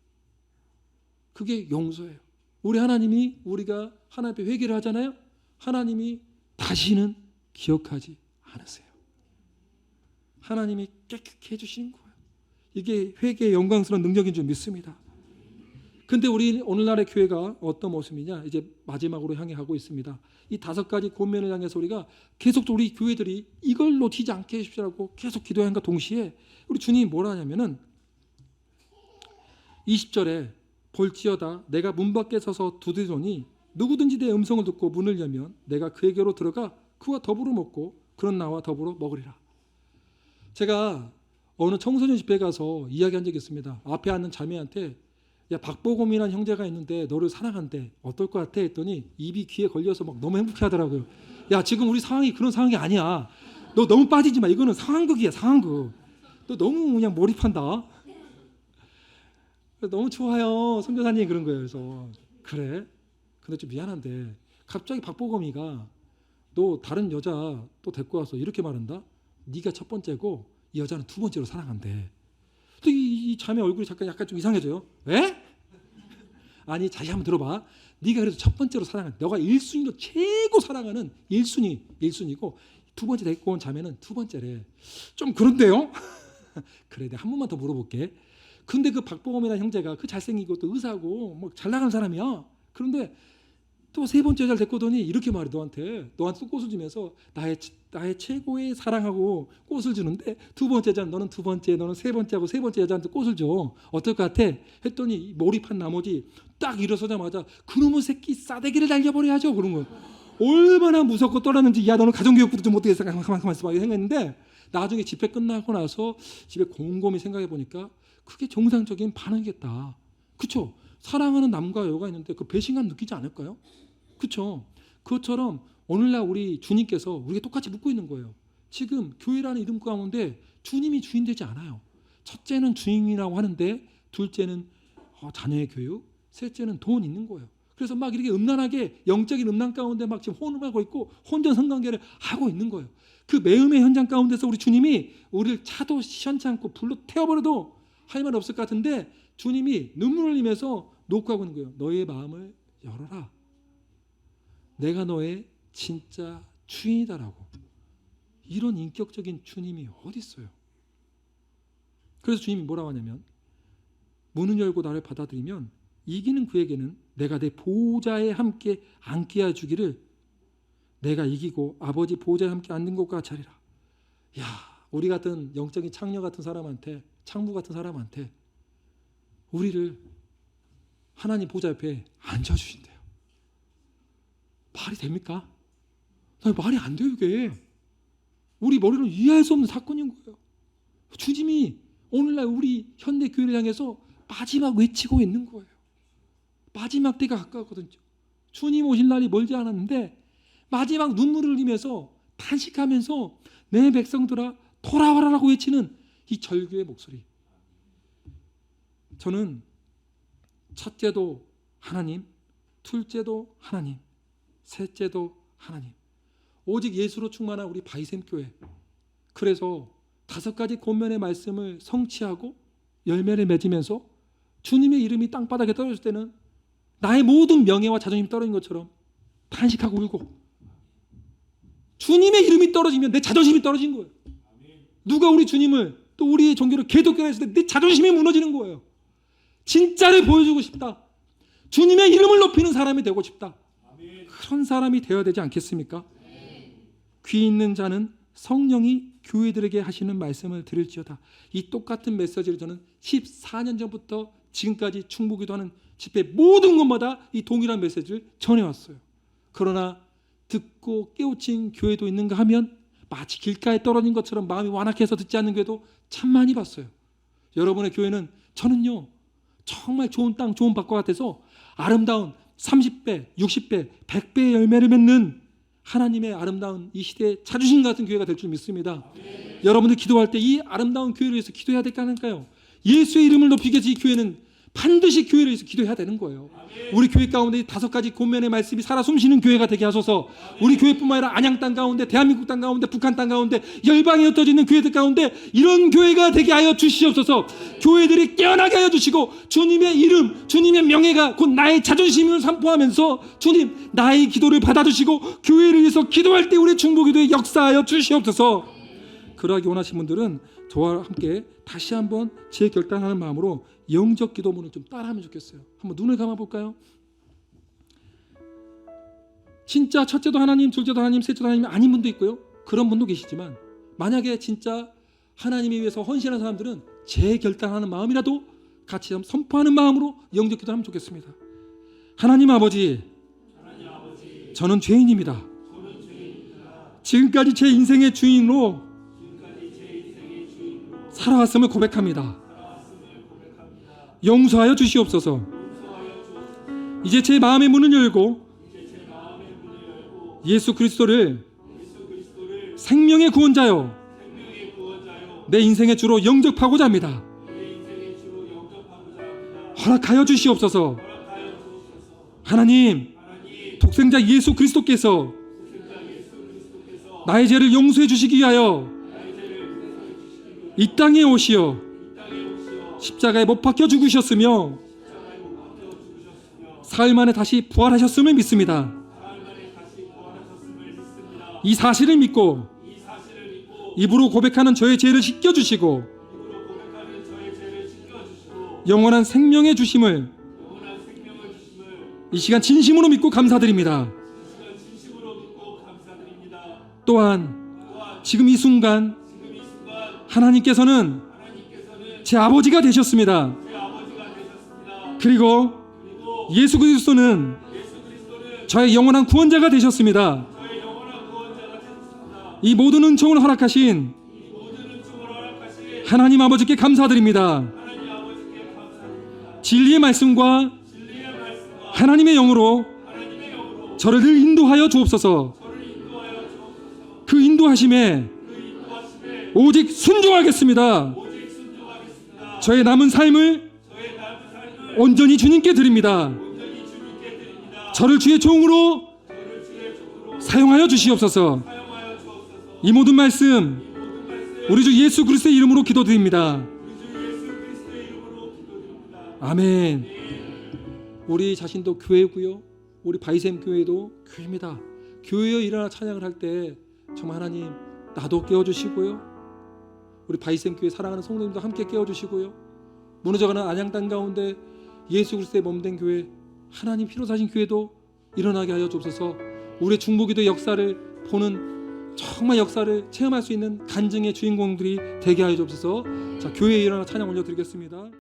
그게 용서예요. 우리 하나님이 우리가 하나님 앞에 회개를 하잖아요. 하나님이 다시는 기억하지 않으세요. 하나님이 깨끗게 해주시는 거예요. 이게 회개의 영광스러운 능력인 줄 믿습니다. 근데 우리 오늘날의 교회가 어떤 모습이냐? 이제 마지막으로 향해 가고 있습니다. 이 5가지 권면을 향해서 우리가 계속 우리 교회들이 이걸 놓치지 않게 해주시라고 계속 기도한과 동시에 우리 주님이 뭐라 하냐면은 20절에 볼지어다 내가 문 밖에 서서 두드리노니 누구든지 내 음성을 듣고 문을 열면 내가 그에게로 들어가 그와 더불어 먹고 그런 나와 더불어 먹으리라. 제가 어느 청소년 집회 가서 이야기한 적이 있습니다. 앞에 앉는 자매한테 야 박보검이라는 형제가 있는데 너를 사랑한대. 어떨 것 같아? 했더니 입이 귀에 걸려서 막 너무 행복해 하더라고요. 야 지금 우리 상황이 그런 상황이 아니야. 너 너무 빠지지 마. 이거는 상황극이야 상황극. 너 너무 그냥 몰입한다. 너무 좋아요. 선교사님 그런 거예요. 그래서 그래? 근데 좀 미안한데 갑자기 박보검이가 너 다른 여자 또 데리고 와서 이렇게 말한다. 네가 첫 번째고 이 여자는 두 번째로 사랑한대. 또 이 자매 얼굴이 잠깐 약간 좀 이상해져요. 왜? 아니 다시 한번 들어봐. 네가 그래도 첫 번째로 사랑한 너가 1순위로 최고 사랑하는 1순위고 두 번째 데리고 온 자매는 두 번째래. 좀 그런데요? 그래, 내가 한 번만 더 물어볼게. 근데 그 박보검이라는 형제가 그 잘생기고 또 의사고 뭐 잘 나가는 사람이야. 그런데 또 세 번째 여자를 데리고 오더니 이렇게 말해. 너한테 또 꽃을 주면서 나의 최고의 사랑하고 꽃을 주는데 두 번째 여자는 너는 두 번째, 너는 세 번째하고 세 번째 여자한테 꽃을 줘. 어떨 것 같아? 했더니 몰입한 나머지 딱 일어서자마자 그놈의 새끼 싸대기를 날려버려야죠. 그런 거. 얼마나 무섭고 떨었는지. 야, 너는 가정교육부도 좀 못하겠어. 가만 있어봐. 생각했는데 나중에 집회 끝나고 나서 집에 곰곰이 생각해 보니까 그게 정상적인 반응이겠다. 그렇죠? 사랑하는 남과 여가 있는데 그 배신감 느끼지 않을까요? 그렇죠? 그것처럼 오늘날 우리 주님께서 우리에게 똑같이 묻고 있는 거예요. 지금 교회라는 이름 가운데 주님이 주인 되지 않아요. 첫째는 주님이라고 하는데 둘째는 자녀의 교육, 셋째는 돈 있는 거예요. 그래서 막 이렇게 음란하게 영적인 음란 가운데 막 지금 혼합하고 있고 혼전 성관계를 하고 있는 거예요. 그 매음의 현장 가운데서 우리 주님이 우리를 차도 시원치 않고 불로 태워버려도 할 말 없을 것 같은데 주님이 눈물을 흘리면서 녹화하고 있는 거예요. 너의 마음을 열어라. 내가 너의 진짜 주인이다라고. 이런 인격적인 주님이 어디 있어요? 그래서 주님이 뭐라고 하냐면 문을 열고 나를 받아들이면 이기는 그에게는 내가 내 보호자에 함께 앉게 해주기를 내가 이기고 아버지 보호자에 함께 앉는 것과 같이 하리라. 야, 우리 같은 영적인 창녀 같은 사람한테, 창부 같은 사람한테 우리를 하나님 보호자 옆에 앉아주신대요. 말이 됩니까? 말이 안 돼요. 이게 우리 머리로 이해할 수 없는 사건인 거예요. 주님이 오늘날 우리 현대 교회를 향해서 마지막 외치고 있는 거예요. 마지막 때가 가까웠거든요. 주님 오실 날이 멀지 않았는데 마지막 눈물을 흘리면서 탄식하면서 내 백성들아 돌아와라라고 외치는 이 절규의 목소리. 저는 첫째도 하나님, 둘째도 하나님, 셋째도 하나님. 오직 예수로 충만한 우리 바이샘 교회. 그래서 5가지 권면의 말씀을 성취하고 열매를 맺으면서 주님의 이름이 땅바닥에 떨어질 때는 나의 모든 명예와 자존심이 떨어진 것처럼 탄식하고 울고, 주님의 이름이 떨어지면 내 자존심이 떨어진 거예요. 누가 우리 주님을 또 우리의 종교를 개독교라 했을 때 내 자존심이 무너지는 거예요. 진짜를 보여주고 싶다. 주님의 이름을 높이는 사람이 되고 싶다. 그런 사람이 되어야 되지 않겠습니까? 귀 있는 자는 성령이 교회들에게 하시는 말씀을 들을지어다. 이 똑같은 메시지를 저는 14년 전부터 지금까지 충북기도하는 집회 모든 곳마다 이 동일한 메시지를 전해왔어요. 그러나 듣고 깨우친 교회도 있는가 하면 마치 길가에 떨어진 것처럼 마음이 완악해서 듣지 않는 교회도 참 많이 봤어요. 여러분의 교회는 저는요 정말 좋은 땅 좋은 밭과 같아서 아름다운 30배, 60배, 100배의 열매를 맺는 하나님의 아름다운 이 시대의 자주신 같은 교회가 될 줄 믿습니다. 여러분들 기도할 때 이 아름다운 교회를 위해서 기도해야 될까 하니까요. 예수의 이름을 높이기 위해서 이 교회는 반드시 교회를 위해서 기도해야 되는 거예요. 우리 교회 가운데 5가지 권면의 말씀이 살아 숨쉬는 교회가 되게 하소서. 우리 교회뿐만 아니라 안양 땅 가운데, 대한민국 땅 가운데, 북한 땅 가운데, 열방에 흩어져 있는 교회들 가운데 이런 교회가 되게 하여 주시옵소서. 교회들이 깨어나게 하여 주시고 주님의 이름, 주님의 명예가 곧 나의 자존심을 선포하면서 주님 나의 기도를 받아주시고 교회를 위해서 기도할 때 우리 충북기도에 역사하여 주시옵소서. 그러하기 원하시는 분들은 저와 함께 다시 한번 재결단하는 마음으로 영적 기도문을 좀 따라하면 좋겠어요. 한번 눈을 감아볼까요? 진짜 첫째도 하나님, 둘째도 하나님, 셋째도 하나님이 아닌 분도 있고요. 그런 분도 계시지만 만약에 진짜 하나님을 위해서 헌신하는 사람들은 재결단하는 마음이라도 같이 선포하는 마음으로 영적 기도하면 좋겠습니다. 하나님 아버지, 저는 죄인입니다. 지금까지 제 인생의 주인으로 살아왔음을 고백합니다. 용서하여 주시옵소서. 이제 제 마음의 문을 열고 예수 그리스도를 생명의 구원자요 내 인생의 주로 영접하고자 합니다. 허락하여 주시옵소서. 하나님, 독생자 예수 그리스도께서 나의 죄를 용서해 주시기 위하여 이 땅에 오시어 십자가에 못 박혀 죽으셨으며 사흘 만에 다시 부활하셨음을 믿습니다. 이 사실을 믿고 입으로 고백하는 저의 죄를 씻겨주시고 영원한 생명의 주심을 이 시간 진심으로 믿고 감사드립니다. 또한 지금 이 순간 하나님께서는 제 아버지가 되셨습니다. 그리고 예수 그리스도는 저의 영원한 구원자가 되셨습니다. 이 모든 은총을 허락하신 하나님 아버지께 감사드립니다. 진리의 말씀과 하나님의 영으로 저를 늘 인도하여 주옵소서. 그 인도하심에 오직 순종하겠습니다. 저의 남은 삶을 온전히 주님께 드립니다. 저를 주의 종으로 사용하여 주시옵소서. 이 모든 말씀 우리 주 예수 그리스도의 이름으로 기도드립니다. 아멘. 우리 자신도 교회고요. 우리 바이샘 교회도 교회입니다. 교회에 일어나 찬양을 할 때 정말 하나님 나도 깨워주시고요. 우리 바이샘 교회 사랑하는 성도님도 함께 깨워주시고요. 무너져가는 안양 땅 가운데 예수 그리스도의 몸된 교회, 하나님 피로 사신 교회도 일어나게 하여 주옵소서. 우리의 중보기도의 역사를 보는 정말 역사를 체험할 수 있는 간증의 주인공들이 되게 하여 주옵소서. 자, 교회에 일어나 찬양 올려드리겠습니다.